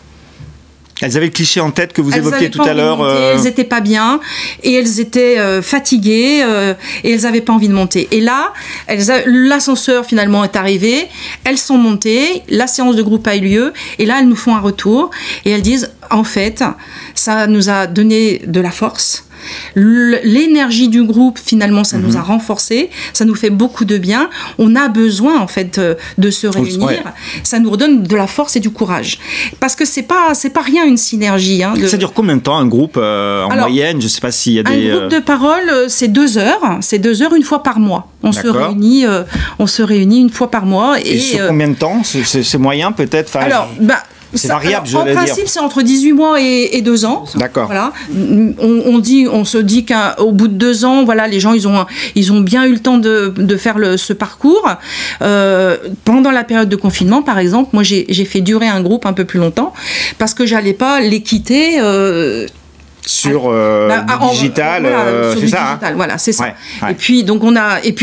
Elles avaient le cliché en tête que vous évoquiez tout à l'heure. Elles n'étaient pas bien et elles étaient fatiguées et elles n'avaient pas envie de monter. Et là, l'ascenseur finalement est arrivé, elles sont montées, la séance de groupe a eu lieu et là, elles nous font un retour et elles disent, en fait, ça nous a donné de la force. L'énergie du groupe, finalement, ça nous a renforcés, ça nous fait beaucoup de bien. On a besoin, en fait, de se réunir. Ouais. Ça nous redonne de la force et du courage. Parce que c'est pas rien une synergie. Hein, Ça dure combien de temps, un groupe, en moyenne? Je ne sais pas s'il y a des... Un groupe de parole, c'est 2 heures. C'est 2 heures une fois par mois. On se réunit une fois par mois. Et sur combien de temps? C'est moyen, peut-être? Alors, c'est variable, je veux dire. En principe, c'est entre 18 mois et 2 ans. D'accord. Voilà. On se dit qu'au bout de 2 ans, voilà, les gens, ils ont bien eu le temps de faire ce parcours. Pendant la période de confinement, par exemple, moi, j'ai fait durer un groupe un peu plus longtemps parce que j'allais pas les quitter. Sur digital, c'est ça. Hein. Voilà, c'est ça. Ouais. Et puis donc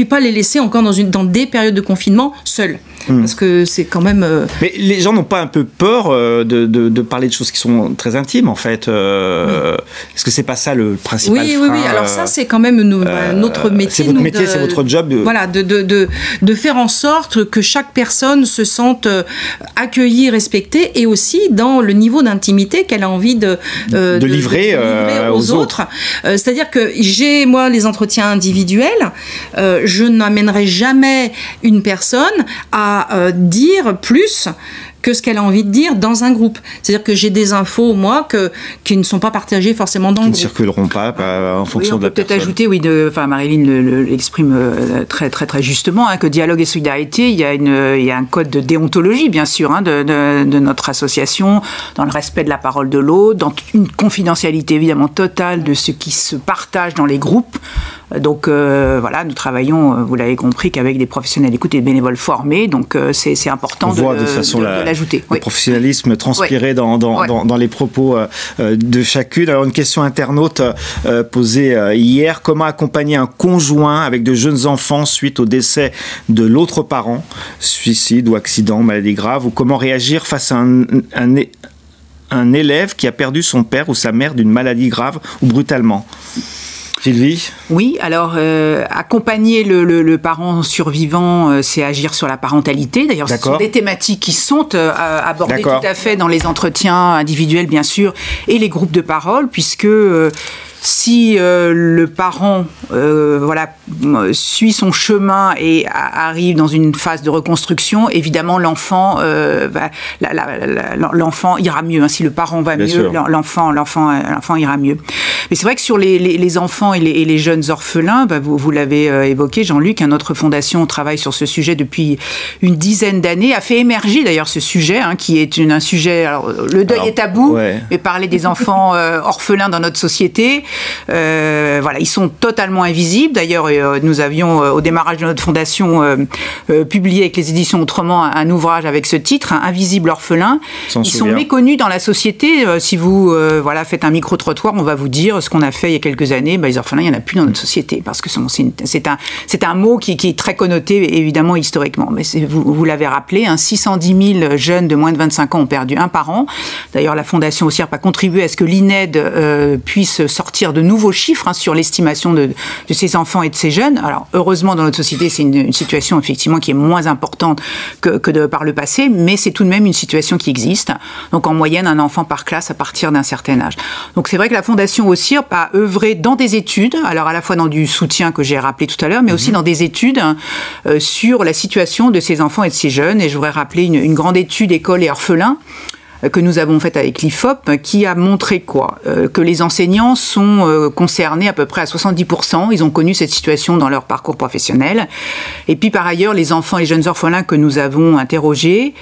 pas les laisser encore dans des périodes de confinement seuls. Parce que c'est quand même... Mais les gens n'ont pas un peu peur de parler de choses qui sont très intimes, en fait. Est-ce que c'est pas ça le principal frein? Oui. Alors ça, c'est quand même notre métier. C'est votre métier, c'est votre job. Voilà, de faire en sorte que chaque personne se sente accueillie, respectée, et aussi dans le niveau d'intimité qu'elle a envie de livrer aux autres. C'est-à-dire que moi, les entretiens individuels, je n'amènerai jamais une personne à dire plus que ce qu'elle a envie de dire dans un groupe. C'est-à-dire que j'ai des infos, moi, qui ne sont pas partagées forcément dans le groupe. Qui ne circuleront pas en fonction de la personne. On peut peut-être ajouter, Marilyn l'exprime très, très, très justement, hein, que Dialogue et Solidarité, il y a un code de déontologie, bien sûr, hein, de notre association, dans le respect de la parole de l'autre, dans une confidentialité évidemment totale de ce qui se partage dans les groupes. Donc voilà, nous travaillons, vous l'avez compris, qu'avec des professionnels d'écoute et des bénévoles formés, donc c'est important de l'ajouter. Le professionnalisme transpiré dans les propos de chacune. Alors une question internaute posée hier: comment accompagner un conjoint avec de jeunes enfants suite au décès de l'autre parent, suicide ou accident, maladie grave, ou comment réagir face à un élève qui a perdu son père ou sa mère d'une maladie grave ou brutalement? Sylvie? Oui, alors accompagner le parent survivant, c'est agir sur la parentalité. D'ailleurs, ce sont des thématiques qui sont abordées tout à fait dans les entretiens individuels, bien sûr, et les groupes de parole, puisque... si le parent suit son chemin et arrive dans une phase de reconstruction, évidemment l'enfant ira mieux. Hein. Si le parent va mieux, l'enfant ira mieux. Mais c'est vrai que sur les enfants et les jeunes orphelins, vous l'avez évoqué, Jean-Luc, notre fondation travaille sur ce sujet depuis une dizaine d'années, a fait émerger d'ailleurs ce sujet, hein, qui est un sujet... Alors, le deuil est tabou, mais parler des enfants orphelins dans notre société... ils sont totalement invisibles. D'ailleurs, nous avions, au démarrage de notre fondation, publié avec les éditions Autrement un ouvrage avec ce titre, hein, Invisible orphelin. Ils sont méconnus dans la société. Si vous faites un micro-trottoir, on va vous dire ce qu'on a fait il y a quelques années. Les orphelins, il n'y en a plus dans notre société, parce que c'est un mot qui est très connoté, évidemment, historiquement. Mais vous l'avez rappelé, hein, 610 000 jeunes de moins de 25 ans ont perdu un parent. D'ailleurs, la fondation OSIRP a contribué à ce que l'INED puisse sortir sortir de nouveaux chiffres sur l'estimation de ces enfants et de ces jeunes. Alors, heureusement, dans notre société, c'est une situation, effectivement, qui est moins importante que par le passé, mais c'est tout de même une situation qui existe. Donc, en moyenne, un enfant par classe à partir d'un certain âge. Donc, c'est vrai que la Fondation OSIRP a œuvré dans des études, alors à la fois dans du soutien que j'ai rappelé tout à l'heure, mais aussi dans des études sur la situation de ces enfants et de ces jeunes. Et je voudrais rappeler une grande étude École et orphelins que nous avons faite avec l'IFOP, qui a montré quoi ? Que les enseignants sont concernés à peu près à 70%. Ils ont connu cette situation dans leur parcours professionnel. Et puis par ailleurs, les enfants et les jeunes orphelins que nous avons interrogés,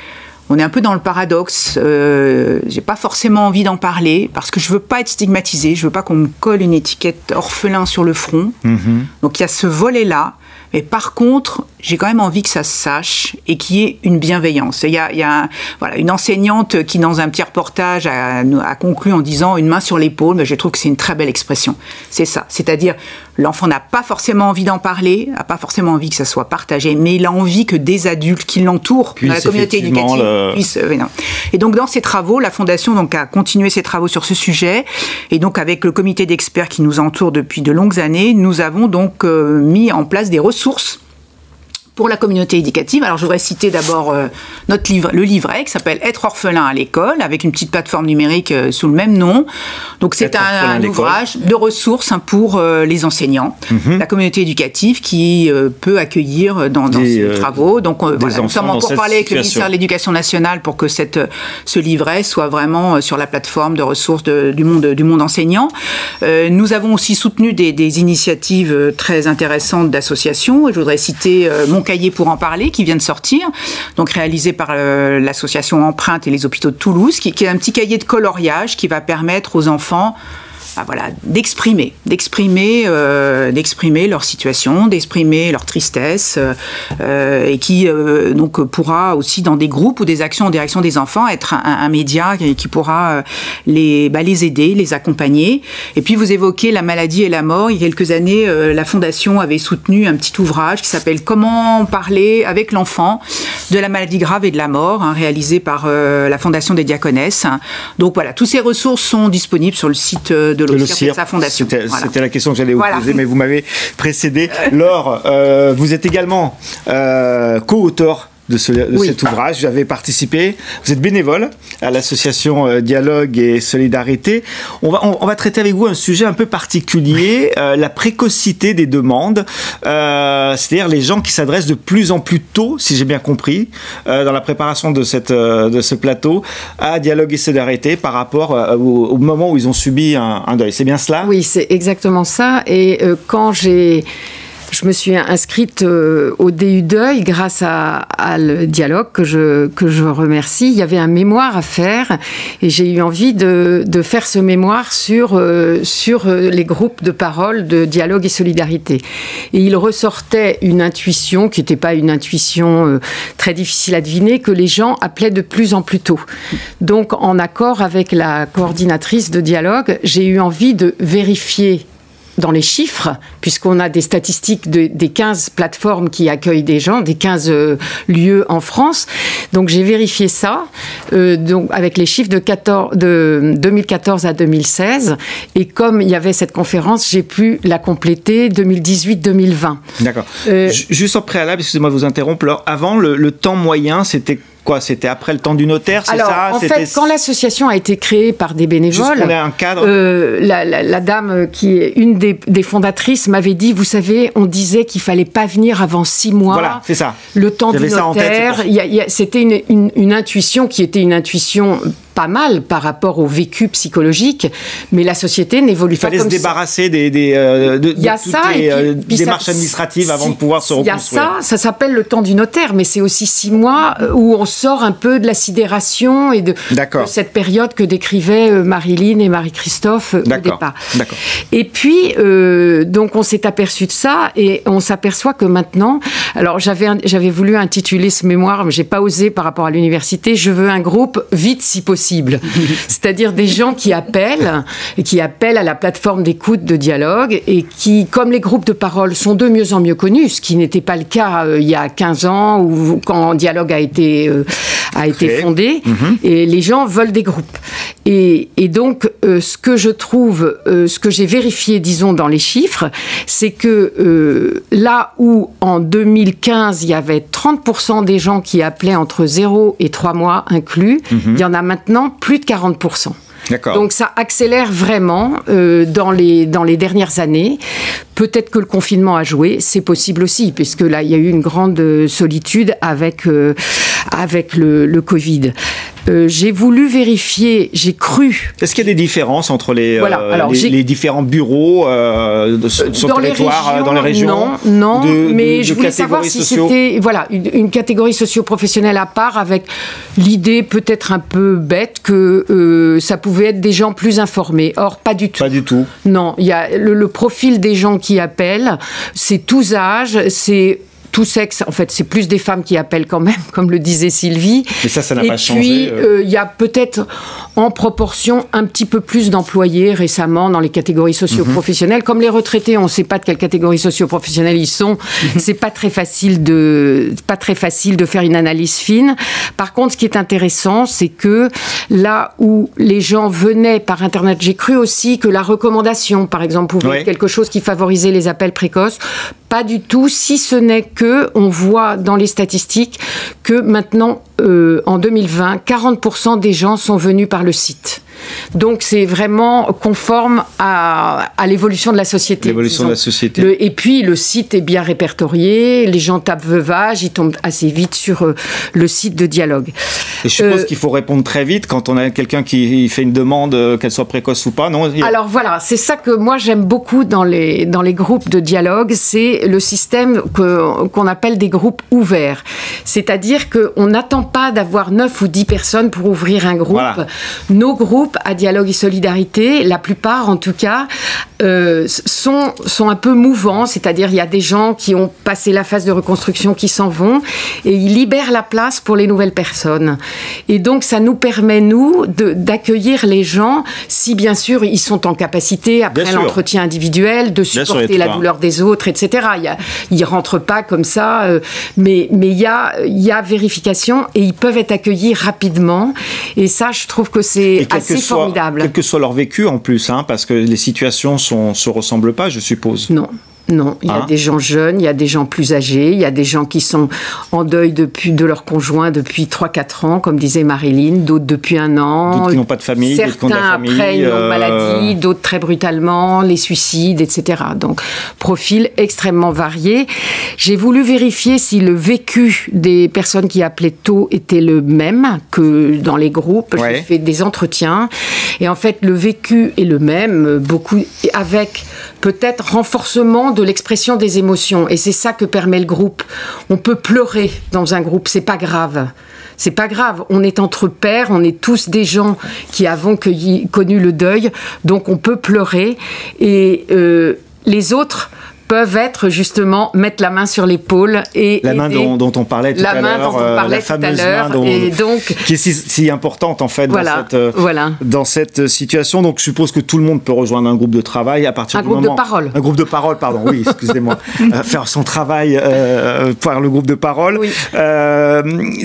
on est un peu dans le paradoxe. J'ai pas forcément envie d'en parler parce que je veux pas être stigmatisée. Je veux pas qu'on me colle une étiquette orphelin sur le front. Donc il y a ce volet-là. Mais par contre, j'ai quand même envie que ça se sache et qu'il y ait une bienveillance. Il y a une enseignante qui, dans un petit reportage, a conclu en disant « une main sur l'épaule », mais je trouve que c'est une très belle expression. C'est ça. C'est-à-dire, l'enfant n'a pas forcément envie d'en parler, n'a pas forcément envie que ça soit partagé, mais il a envie que des adultes qui l'entourent, dans la communauté éducative, puissent... Et donc, dans ces travaux, la Fondation a continué ses travaux sur ce sujet. Et donc, avec le comité d'experts qui nous entoure depuis de longues années, nous avons donc mis en place des ressources pour la communauté éducative. Alors, je voudrais citer d'abord le livret qui s'appelle « Être orphelin à l'école » avec une petite plateforme numérique sous le même nom. Donc, c'est un ouvrage de ressources pour les enseignants, la communauté éducative qui peut accueillir dans ces travaux. Donc, nous sommes en pourparlers avec le ministère de l'Éducation nationale pour que ce livret soit vraiment sur la plateforme de ressources du monde enseignant. Nous avons aussi soutenu des initiatives très intéressantes d'associations. Je voudrais citer Mon cahier pour en parler, qui vient de sortir, donc réalisé par l'association Empreinte et les hôpitaux de Toulouse, qui est un petit cahier de coloriage qui va permettre aux enfants d'exprimer leur situation, d'exprimer leur tristesse, et qui donc pourra aussi dans des groupes ou des actions en direction des enfants être un média qui pourra les aider, les accompagner. Et puis vous évoquez la maladie et la mort. Il y a quelques années, la Fondation avait soutenu un petit ouvrage qui s'appelle « Comment parler avec l'enfant de la maladie grave et de la mort », réalisé par la Fondation des Diaconesses. Donc voilà, toutes ces ressources sont disponibles sur le site de l'OSIRP, sa fondation. C'était la question que j'allais vous poser, mais vous m'avez précédé. Laure, vous êtes également co-auteur de cet ouvrage. J'avais participé. Vous êtes bénévole à l'association Dialogue et Solidarité. On va traiter avec vous un sujet un peu particulier, la précocité des demandes, c'est-à-dire les gens qui s'adressent de plus en plus tôt, si j'ai bien compris, dans la préparation de ce plateau, à Dialogue et Solidarité par rapport au moment où ils ont subi un deuil. C'est bien cela ? Oui, c'est exactement ça. Et quand je me suis inscrite au DU Deuil grâce à le dialogue que je remercie. Il y avait un mémoire à faire et j'ai eu envie de faire ce mémoire sur les groupes de parole de dialogue et solidarité. Et il ressortait une intuition qui n'était pas une intuition très difficile à deviner, que les gens appelaient de plus en plus tôt. Donc, en accord avec la coordinatrice de dialogue, j'ai eu envie de vérifier dans les chiffres, puisqu'on a des statistiques des 15 plateformes qui accueillent des gens, des 15 lieux en France. Donc j'ai vérifié ça donc avec les chiffres de 2014 à 2016. Et comme il y avait cette conférence, j'ai pu la compléter 2018-2020. D'accord. Juste en préalable, excusez-moi de vous interrompre, alors, avant, le temps moyen, c'était quoi ? C'était après le temps du notaire, c'est ça ? En fait, quand l'association a été créée par des bénévoles, juste qu'on ait un cadre. La dame qui est une des fondatrices m'avait dit, vous savez, on disait qu'il fallait pas venir avant 6 mois. Voilà, c'est ça. Le temps du notaire. C'était une intuition qui était une intuition pas mal par rapport au vécu psychologique, mais la société n'évolue pas comme ça. Il fallait se débarrasser de toutes les démarches administratives avant de pouvoir se reconstruire. Il y a ça s'appelle le temps du notaire, mais c'est aussi 6 mois où on sort un peu de la sidération et de cette période que décrivaient Marilyn et Marie-Christophe au départ. D'accord. Et puis, donc on s'est aperçu de ça et on s'aperçoit que maintenant, alors j'avais voulu intituler ce mémoire, mais j'ai pas osé par rapport à l'université, je veux un groupe vite si possible. C'est-à-dire des gens qui appellent à la plateforme d'écoute de dialogue et qui, comme les groupes de parole sont de mieux en mieux connus, ce qui n'était pas le cas il y a 15 ans ou quand Dialogue a été fondé, et les gens veulent des groupes. Et donc, ce que je trouve, ce que j'ai vérifié, disons, dans les chiffres, c'est que là où en 2015, il y avait 30% des gens qui appelaient entre 0 et 3 mois inclus, il y en a maintenant plus de 40%. Donc ça accélère vraiment dans les dernières années. Peut-être que le confinement a joué, c'est possible aussi, puisque là, il y a eu une grande solitude avec le Covid. J'ai voulu vérifier, j'ai cru... Est-ce qu'il y a des différences entre les différents bureaux sur le territoire, dans les régions? Non, mais je voulais savoir si c'était une catégorie socio-professionnelle à part, avec l'idée peut-être un peu bête que ça pouvait être des gens plus informés. Or, pas du tout. Pas du tout. Non, il y a le profil des gens qui appellent, c'est tous âges, c'est... tout sexe, en fait, c'est plus des femmes qui appellent quand même, comme le disait Sylvie. Mais ça n'a pas changé. Et puis, il y a peut-être en proportion un petit peu plus d'employés récemment dans les catégories socio-professionnelles. Comme les retraités, on ne sait pas de quelle catégorie socio-professionnelle ils sont. C'est pas très facile de faire une analyse fine. Par contre, ce qui est intéressant, c'est que là où les gens venaient par Internet, j'ai cru aussi que la recommandation, par exemple, pouvait être quelque chose qui favorisait les appels précoces. Pas du tout, si ce n'est que on voit dans les statistiques que maintenant, en 2020, 40% des gens sont venus par le site. Donc c'est vraiment conforme à l'évolution de la société. L'évolution de la société. Et puis le site est bien répertorié, les gens tapent veuvage, ils tombent assez vite sur le site de Dialogue. Et je suppose qu'il faut répondre très vite quand on a quelqu'un qui fait une demande, qu'elle soit précoce ou pas, non? Alors voilà, c'est ça que moi j'aime beaucoup dans les groupes de Dialogue, c'est le système qu'on appelle des groupes ouverts. C'est-à-dire qu'on n'attend pas d'avoir 9 ou 10 personnes pour ouvrir un groupe. Voilà. Nos groupes à Dialogue et Solidarité, la plupart en tout cas, sont un peu mouvants, c'est-à-dire il y a des gens qui ont passé la phase de reconstruction qui s'en vont et ils libèrent la place pour les nouvelles personnes. Et donc ça nous permet, nous, d'accueillir les gens si bien sûr ils sont en capacité, après l'entretien individuel, de supporter la douleur des autres, etc. Ils ne rentrent pas comme ça, mais il y a vérification et ils peuvent être accueillis rapidement. Et ça, je trouve que c'est assez formidable. Quel que soit leur vécu en plus, parce que les situations se ressemblent pas, je suppose. Non, il y a des gens jeunes, il y a des gens plus âgés, il y a des gens qui sont en deuil de leur conjoint depuis 3-4 ans, comme disait Marilyn, d'autres depuis 1 an. D'autres qui n'ont pas de famille, d'autres qui ont de la famille. Certains après une longue maladie, d'autres très brutalement, les suicides, etc. Donc, profil extrêmement varié. J'ai voulu vérifier si le vécu des personnes qui appelaient tôt était le même que dans les groupes. J'ai fait des entretiens. Et en fait, le vécu est le même, beaucoup, avec peut-être renforcement de l'expression des émotions. Et c'est ça que permet le groupe. On peut pleurer dans un groupe, c'est pas grave. C'est pas grave, on est entre pairs, on est tous des gens qui avons connu le deuil, donc on peut pleurer. Et les autres peuvent être justement mettre la main sur l'épaule et la main dont on parlait tout à l'heure, la fameuse main qui est si importante en fait dans cette situation. Donc je suppose que tout le monde peut rejoindre un groupe de travail à partir du moment... Un groupe de parole, pardon, oui, excusez-moi. Faire son travail par le groupe de parole. Oui.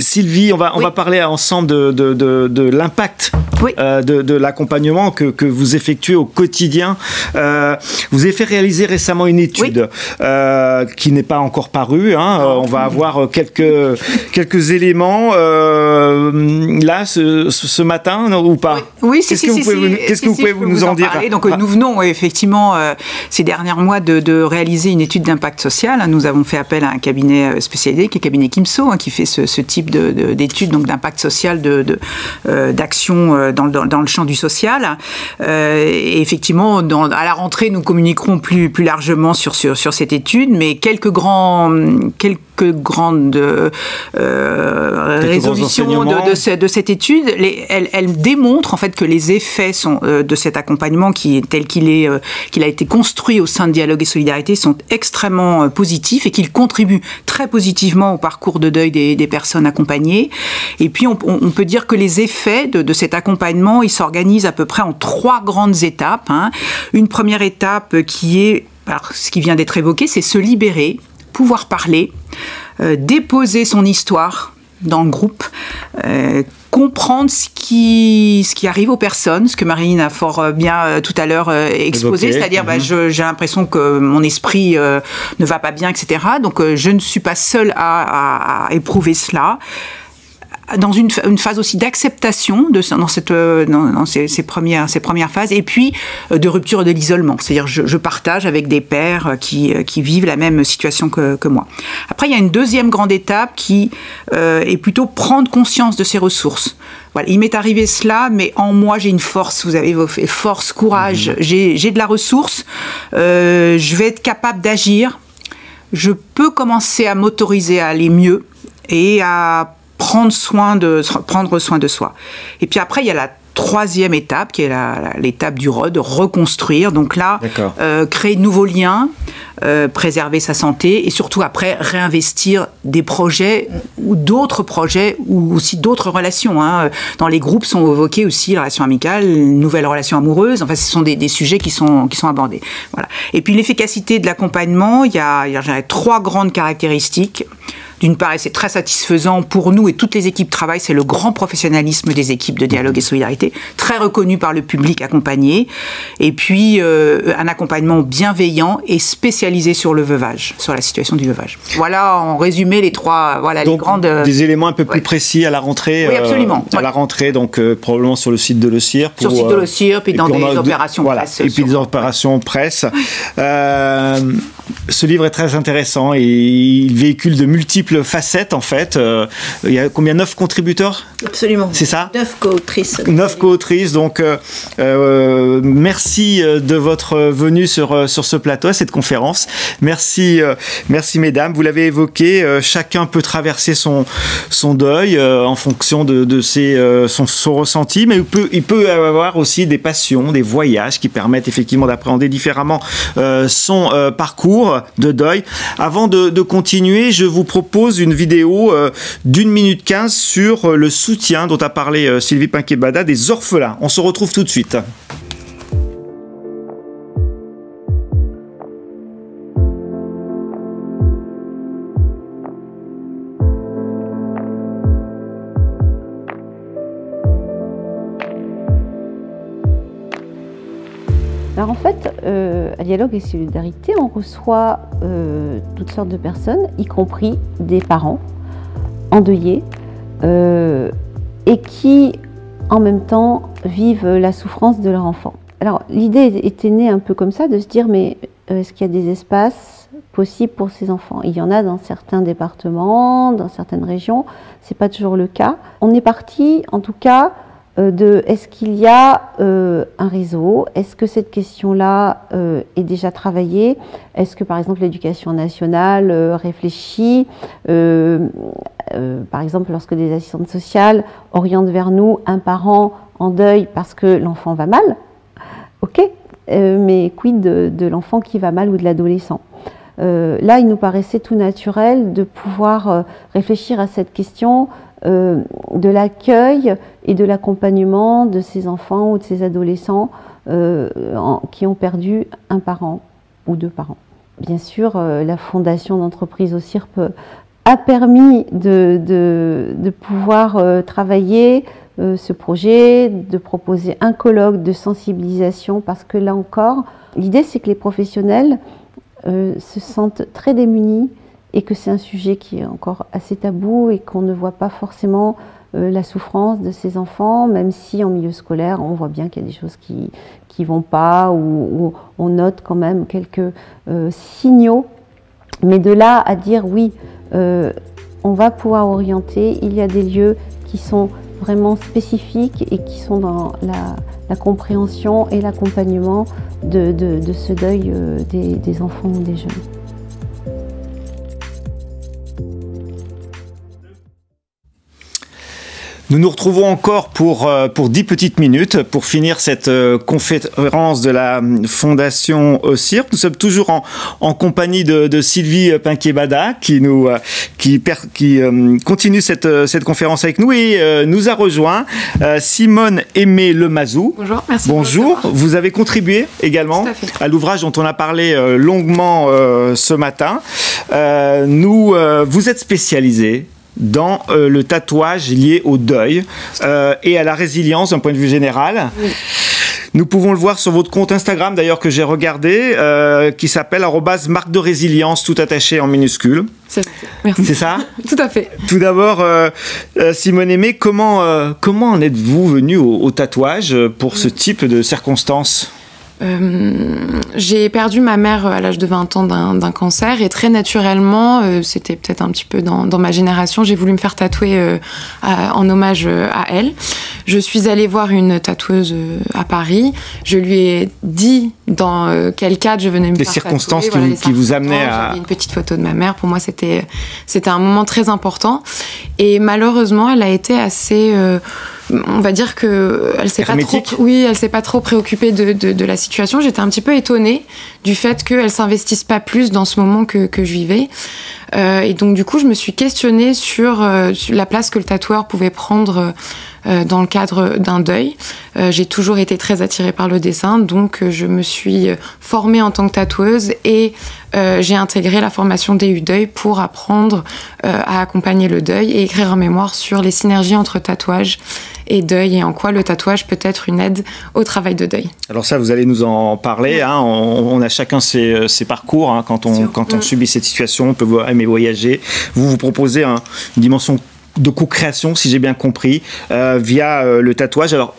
Sylvie, on va parler ensemble de l'impact de l'accompagnement que vous effectuez au quotidien. Vous avez fait réaliser récemment une étude qui n'est pas encore parue. On va avoir quelques éléments là ce matin ou pas? Oui, Qu'est-ce que vous pouvez nous en dire? Donc nous venons effectivement ces derniers mois de réaliser une étude d'impact social. Nous avons fait appel à un cabinet spécialisé qui est le cabinet Kimso, qui fait ce type d'études donc d'impact social, d'action dans le champ du social. Et effectivement, à la rentrée, nous communiquerons plus largement sur cette étude, mais quelques grandes résolutions de cette étude, elle démontre en fait que les effets de cet accompagnement tel qu'il a été construit au sein de Dialogue et Solidarité sont extrêmement positifs et qu'il contribue très positivement au parcours de deuil des personnes accompagnées. Et puis on peut dire que les effets de cet accompagnement, ils s'organisent à peu près en 3 grandes étapes. Une première étape qui est, alors, ce qui vient d'être évoqué, c'est se libérer, pouvoir parler, déposer son histoire dans le groupe, comprendre ce qui arrive aux personnes, ce que Marine a fort bien tout à l'heure exposé, c'est-à-dire j'ai l'impression que mon esprit ne va pas bien, etc. Donc je ne suis pas seule à éprouver cela. Dans une phase aussi d'acceptation dans ces premières phases, et puis de rupture de l'isolement. C'est-à-dire je partage avec des pairs qui vivent la même situation que moi. Après, il y a une deuxième grande étape qui est plutôt prendre conscience de ses ressources. Voilà, il m'est arrivé cela, mais en moi j'ai une force, vous avez force, courage, j'ai de la ressource, je vais être capable d'agir, je peux commencer à m'autoriser à aller mieux et à prendre soin de soi. Et puis après, il y a la troisième étape, qui est l'étape du de reconstruire. Donc là, créer de nouveaux liens, préserver sa santé, et surtout après, réinvestir des projets, ou d'autres projets, ou aussi d'autres relations. Dans les groupes sont évoqués aussi la relation amicale, une nouvelle relation amoureuse. Enfin, ce sont des sujets qui sont abordés. Voilà. Et puis l'efficacité de l'accompagnement, il y a 3 grandes caractéristiques. D'une part, et c'est très satisfaisant pour nous et toutes les équipes travaillent, c'est le grand professionnalisme des équipes de dialogue et solidarité, très reconnu par le public accompagné, et puis un accompagnement bienveillant et spécialisé sur le veuvage, sur la situation du veuvage. Voilà en résumé les 3, donc, les grandes... des éléments un peu plus précis à la rentrée. Oui, absolument. À la rentrée, donc probablement sur le site de l'OSIRP. Sur le site de l'OSIRP et dans des opérations presse. Et puis des opérations presse. Ce livre est très intéressant et il véhicule de multiples facettes en fait. Il y a combien, 9 contributeurs? Absolument. C'est ça? 9 co-autrices. 9 co-autrices. Donc merci de votre venue sur ce plateau, à cette conférence. Merci mesdames. Vous l'avez évoqué, chacun peut traverser son deuil en fonction de son ressenti, mais il peut avoir aussi des passions, des voyages qui permettent effectivement d'appréhender différemment son parcours de deuil. Avant de continuer, je vous propose une vidéo d'1 minute 15 sur le soutien dont a parlé Sylvie Pinquet-Bada des orphelins. On se retrouve tout de suite. Alors en fait, à Dialogue et Solidarité, on reçoit toutes sortes de personnes, y compris des parents endeuillés et qui, en même temps, vivent la souffrance de leur enfant. Alors l'idée était née un peu comme ça, de se dire, mais est-ce qu'il y a des espaces possibles pour ces enfants? Il y en a dans certains départements, dans certaines régions, c'est pas toujours le cas. On est parti, en tout cas, est-ce qu'il y a un réseau? Est-ce que cette question-là est déjà travaillée? Est-ce que, par exemple, l'éducation nationale réfléchit par exemple, lorsque des assistantes sociales orientent vers nous un parent en deuil parce que l'enfant va mal, ok, mais quid de l'enfant qui va mal ou de l'adolescent? Là, il nous paraissait tout naturel de pouvoir réfléchir à cette question de l'accueil et de l'accompagnement de ces enfants ou de ces adolescents qui ont perdu un parent ou 2 parents. Bien sûr, la fondation d'entreprise OSIRP a permis de pouvoir travailler ce projet, de proposer un colloque de sensibilisation, parce que là encore, l'idée c'est que les professionnels se sentent très démunis et que c'est un sujet qui est encore assez tabou et qu'on ne voit pas forcément la souffrance de ces enfants, même si en milieu scolaire, on voit bien qu'il y a des choses qui vont pas, ou on note quand même quelques signaux. Mais de là à dire oui, on va pouvoir orienter, il y a des lieux qui sont vraiment spécifiques et qui sont dans la compréhension et l'accompagnement de ce deuil des enfants ou des jeunes. Nous nous retrouvons encore pour 10 petites minutes pour finir cette conférence de la Fondation OSIRP. Nous sommes toujours en compagnie de Sylvie Pinquet-Bada qui continue cette conférence avec nous, et nous a rejoint Simone Aimé Lemazou. Bonjour, merci. Bonjour, vous avez contribué également à l'ouvrage dont on a parlé longuement ce matin. Vous êtes spécialisé dans le tatouage lié au deuil et à la résilience d'un point de vue général. Oui. Nous pouvons le voir sur votre compte Instagram, d'ailleurs, que j'ai regardé, qui s'appelle @marque de résilience, tout attaché en minuscules. Merci. C'est ça? Tout à fait. Tout d'abord, Simone Aimé, comment en êtes-vous venue au tatouage pour ce type de circonstances? J'ai perdu ma mère à l'âge de 20 ans d'un cancer et très naturellement, c'était peut-être un petit peu dans ma génération, j'ai voulu me faire tatouer en hommage à elle. Je suis allée voir une tatoueuse à Paris. Je lui ai dit dans quel cadre je venais me faire tatouer. Les circonstances qui vous amenaient à... J'avais une petite photo de ma mère. Pour moi, c'était un moment très important. Et malheureusement, elle a été assez... on va dire que elle s'est pas trop préoccupée de la situation. J'étais un petit peu étonnée du fait qu'elle s'investisse pas plus dans ce moment que je vivais. Et donc du coup, je me suis questionnée sur la place que le tatoueur pouvait prendre dans le cadre d'un deuil. J'ai toujours été très attirée par le dessin, donc je me suis formée en tant que tatoueuse et j'ai intégré la formation DU Deuil pour apprendre à accompagner le deuil et écrire un mémoire sur les synergies entre tatouage et deuil et en quoi le tatouage peut être une aide au travail de deuil. Alors ça, vous allez nous en parler. Hein. On a chacun ses parcours. Hein. Quand on subit cette situation, on peut aimer voyager. Vous proposez une dimension de co-création, si j'ai bien compris, via le tatouage. Alors,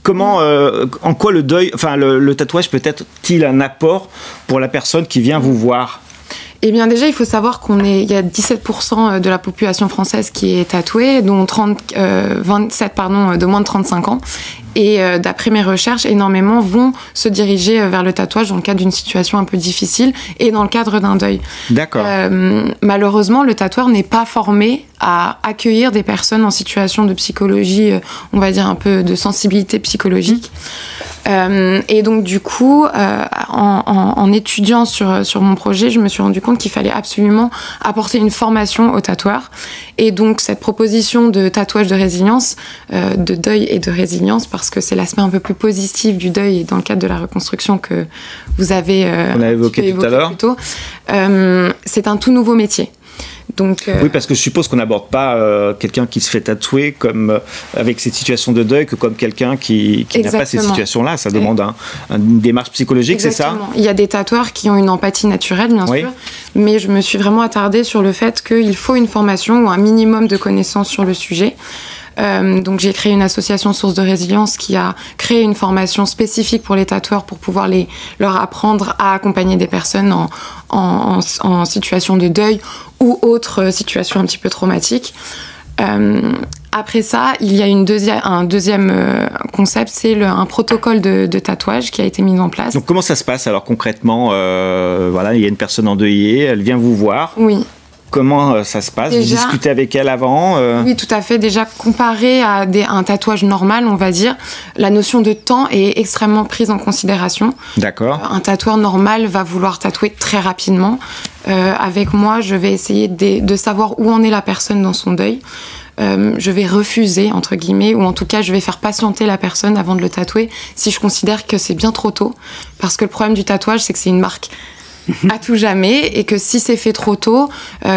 en quoi le deuil, le tatouage peut être-t-il un apport pour la personne qui vient vous voir? Eh bien déjà, il faut savoir il y a 17% de la population française qui est tatouée, dont 27 de moins de 35 ans. Et d'après mes recherches, énormément vont se diriger vers le tatouage dans le cadre d'une situation un peu difficile et dans le cadre d'un deuil. D'accord. Malheureusement, le tatoueur n'est pas formé à accueillir des personnes en situation de psychologie, on va dire un peu de sensibilité psychologique. Et donc du coup, en étudiant sur mon projet, je me suis rendu compte qu'il fallait absolument apporter une formation aux tatoueurs. Et donc cette proposition de tatouage de résilience, de deuil et de résilience, parce que c'est l'aspect un peu plus positif du deuil dans le cadre de la reconstruction que vous avez on a évoqué tout à l'heure. C'est un tout nouveau métier. Donc, oui, parce que je suppose qu'on n'aborde pas quelqu'un qui se fait tatouer avec cette situation de deuil que comme quelqu'un qui n'a pas ces situations-là. Ça demande une démarche psychologique, c'est ça? Il y a des tatoueurs qui ont une empathie naturelle, bien sûr, mais je me suis vraiment attardée sur le fait qu'il faut une formation ou un minimum de connaissances sur le sujet. Donc j'ai créé une association Source de Résilience qui a créé une formation spécifique pour les tatoueurs pour pouvoir leur apprendre à accompagner des personnes en situation de deuil ou autre situation un petit peu traumatique. Après ça, il y a un deuxième concept, c'est un protocole de tatouage qui a été mis en place. Donc comment ça se passe alors concrètement? Il y a une personne endeuillée, elle vient vous voir. Oui. Comment ça se passe? Vous discutez avec elle avant? Oui, tout à fait. Déjà, comparé à un tatouage normal, on va dire, la notion de temps est extrêmement prise en considération. D'accord. Un tatoueur normal va vouloir tatouer très rapidement. Avec moi, je vais essayer de savoir où en est la personne dans son deuil. Je vais refuser, entre guillemets, ou en tout cas, je vais faire patienter la personne avant de le tatouer si je considère que c'est bien trop tôt. Parce que le problème du tatouage, c'est que c'est une marque à tout jamais, et que si c'est fait trop tôt,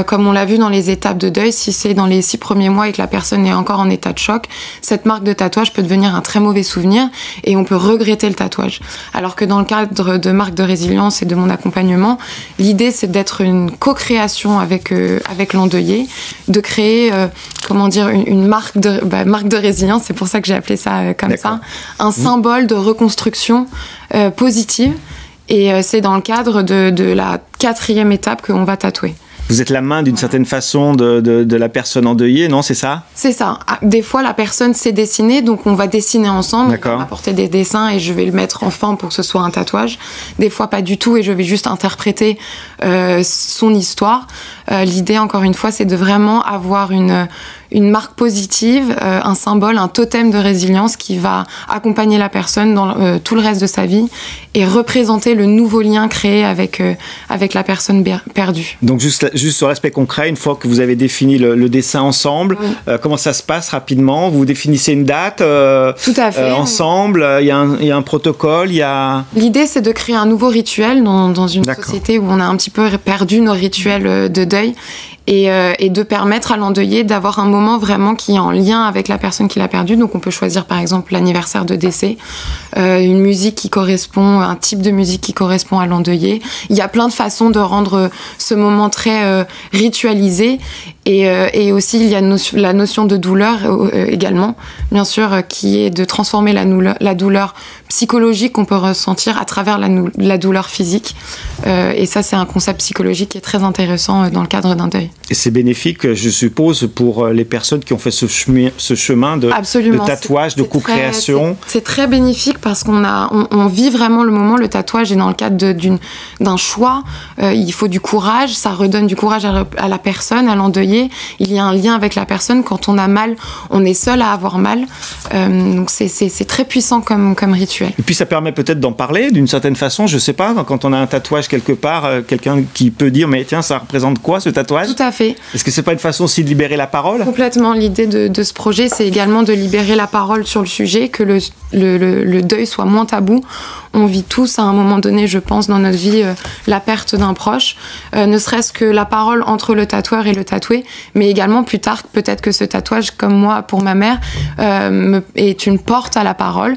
comme on l'a vu dans les étapes de deuil, si c'est dans les 6 premiers mois et que la personne est encore en état de choc, cette marque de tatouage peut devenir un très mauvais souvenir et on peut regretter le tatouage. Alors que dans le cadre de marque de résilience et de mon accompagnement, l'idée c'est d'être une co-création avec l'endeuillé, de créer une marque de résilience, c'est pour ça que j'ai appelé ça comme ça, un symbole de reconstruction positive. Et c'est dans le cadre de la 4e étape qu'on va tatouer. Vous êtes la main d'une certaine façon de la personne endeuillée, non? C'est ça? C'est ça. Des fois, la personne sait dessiner, donc on va dessiner ensemble. D'accord. On va apporter des dessins et je vais le mettre en forme pour que ce soit un tatouage. Des fois, pas du tout et je vais juste interpréter son histoire. L'idée, encore une fois, c'est de vraiment avoir une marque positive, un symbole, un totem de résilience qui va accompagner la personne dans tout le reste de sa vie et représenter le nouveau lien créé avec la personne perdue. Donc juste sur l'aspect concret, une fois que vous avez défini le dessin ensemble, comment ça se passe rapidement? Vous définissez une date tout à fait, ensemble, il y a un protocole, L'idée, c'est de créer un nouveau rituel dans une société où on a un petit peu perdu nos rituels de deuil et de permettre à l'endeuillé d'avoir un moment vraiment qui est en lien avec la personne qui l'a perdu. Donc on peut choisir par exemple l'anniversaire de décès, une musique qui correspond, un type de musique qui correspond à l'endeuillé. Il y a plein de façons de rendre ce moment très ritualisé, et aussi il y a la notion de douleur également, bien sûr, qui est de transformer la douleur psychologique qu'on peut ressentir à travers la douleur physique. Et ça, c'est un concept psychologique qui est très intéressant dans le cadre d'un deuil. Et c'est bénéfique, je suppose, pour les personnes qui ont fait ce chemin de tatouage, de co-création. C'est très bénéfique parce qu'on vit vraiment le moment. Le tatouage est dans le cadre d'un choix. Il faut du courage, ça redonne du courage à la personne, à l'endeuillé. Il y a un lien avec la personne. Quand on a mal, on est seul à avoir mal. Donc c'est très puissant comme rituel. Et puis ça permet peut-être d'en parler d'une certaine façon, je sais pas, quand on a un tatouage quelque part, quelqu'un qui peut dire mais tiens, ça représente quoi ce tatouage? Tout à fait. Est-ce que c'est pas une façon aussi de libérer la parole? Complètement. L'idée de ce projet, c'est également de libérer la parole sur le sujet, que le deuil soit moins tabou. On vit tous à un moment donné, je pense, dans notre vie, la perte d'un proche, ne serait-ce que la parole entre le tatoueur et le tatoué, mais également plus tard, peut-être que ce tatouage, comme moi pour ma mère, est une porte à la parole.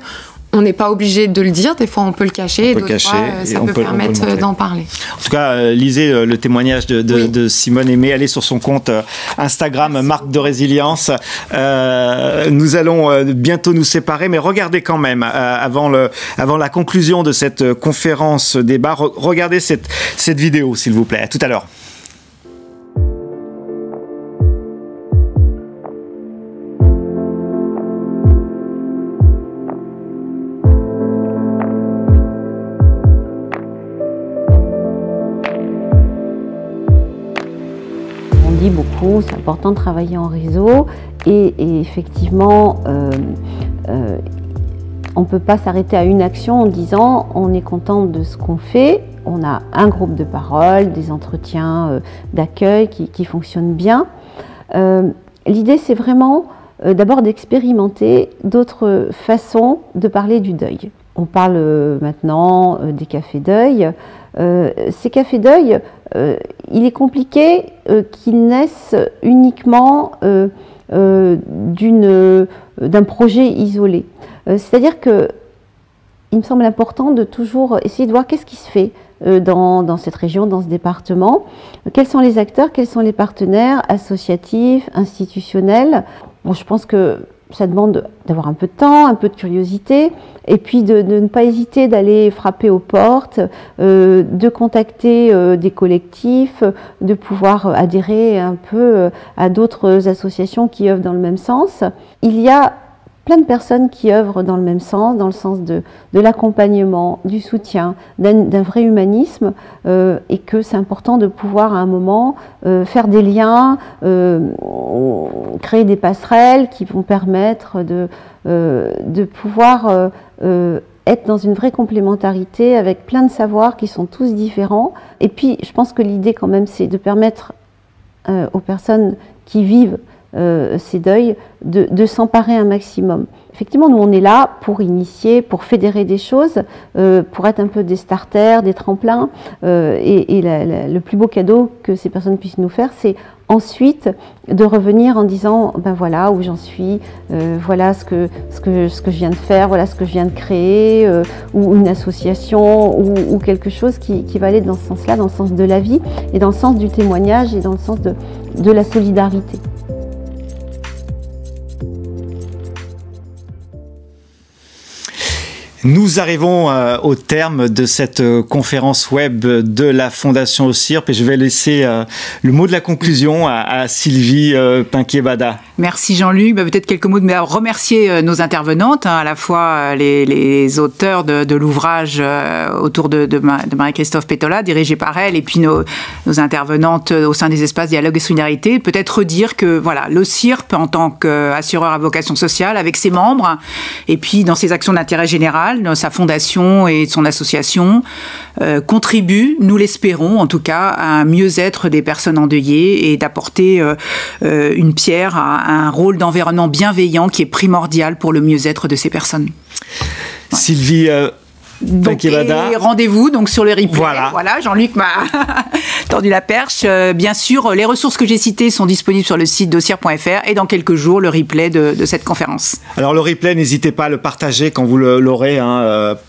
On n'est pas obligé de le dire, des fois on peut le cacher, et d'autres fois ça peut permettre d'en parler. En tout cas, lisez le témoignage de Simone Aimé, allez sur son compte Instagram, Marque de Résilience. Nous allons bientôt nous séparer, mais regardez quand même, avant la conclusion de cette conférence débat, regardez cette vidéo s'il vous plaît. À tout à l'heure. Beaucoup, c'est important de travailler en réseau et effectivement on ne peut pas s'arrêter à une action en disant on est content de ce qu'on fait, on a un groupe de parole, des entretiens d'accueil qui fonctionnent bien. L'idée c'est vraiment d'abord d'expérimenter d'autres façons de parler du deuil. On parle maintenant des cafés deuil. Ces cafés deuil, il est compliqué qu'ils naissent uniquement d'un projet isolé. C'est-à-dire que il me semble important de toujours essayer de voir qu'est-ce qui se fait dans cette région, dans ce département, quels sont les acteurs, quels sont les partenaires associatifs, institutionnels. Bon, je pense que ça demande d'avoir un peu de temps, un peu de curiosité, et puis de ne pas hésiter d'aller frapper aux portes, de contacter des collectifs, de pouvoir adhérer un peu à d'autres associations qui œuvrent dans le même sens. Il y a plein de personnes qui œuvrent dans le même sens, dans le sens de l'accompagnement, du soutien, d'un vrai humanisme, et que c'est important de pouvoir à un moment faire des liens, créer des passerelles qui vont permettre de pouvoir être dans une vraie complémentarité avec plein de savoirs qui sont tous différents. Et puis je pense que l'idée quand même c'est de permettre aux personnes qui vivent ces deuils, de s'emparer un maximum. Effectivement, nous on est là pour initier, pour fédérer des choses, pour être un peu des starters, des tremplins, et le plus beau cadeau que ces personnes puissent nous faire, c'est ensuite de revenir en disant ben voilà où j'en suis, voilà ce que je viens de faire, voilà ce que je viens de créer, ou une association ou quelque chose qui va aller dans ce sens-là, dans le sens de la vie et dans le sens du témoignage et dans le sens de la solidarité. Nous arrivons au terme de cette conférence web de la Fondation OSIRP et je vais laisser le mot de la conclusion à Sylvie Pinquier-Bada. Merci Jean-Luc. Peut-être quelques mots de remercier nos intervenantes, à la fois les auteurs de l'ouvrage autour de Marie-Christophe Pétola, dirigé par elle, et puis nos intervenantes au sein des espaces Dialogue et Solidarité. Peut-être redire que voilà, l'OSIRP, en tant qu'assureur à vocation sociale, avec ses membres, et puis dans ses actions d'intérêt général, dans sa fondation et son association, contribue, nous l'espérons en tout cas, à un mieux-être des personnes endeuillées et d'apporter une pierre à un rôle d'environnement bienveillant qui est primordial pour le mieux-être de ces personnes. Ouais. Sylvie Donc, et rendez-vous donc sur le replay. Voilà, Jean-Luc m'a tendu la perche. Bien sûr, les ressources que j'ai citées sont disponibles sur le site dossier.fr et dans quelques jours, le replay de cette conférence. Alors le replay, n'hésitez pas à le partager quand vous l'aurez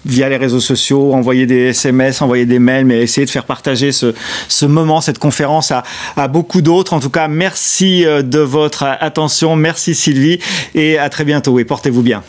via les réseaux sociaux, envoyer des SMS, envoyer des mails, mais essayez de faire partager ce moment, cette conférence à beaucoup d'autres. En tout cas, merci de votre attention, merci Sylvie et à très bientôt et portez-vous bien.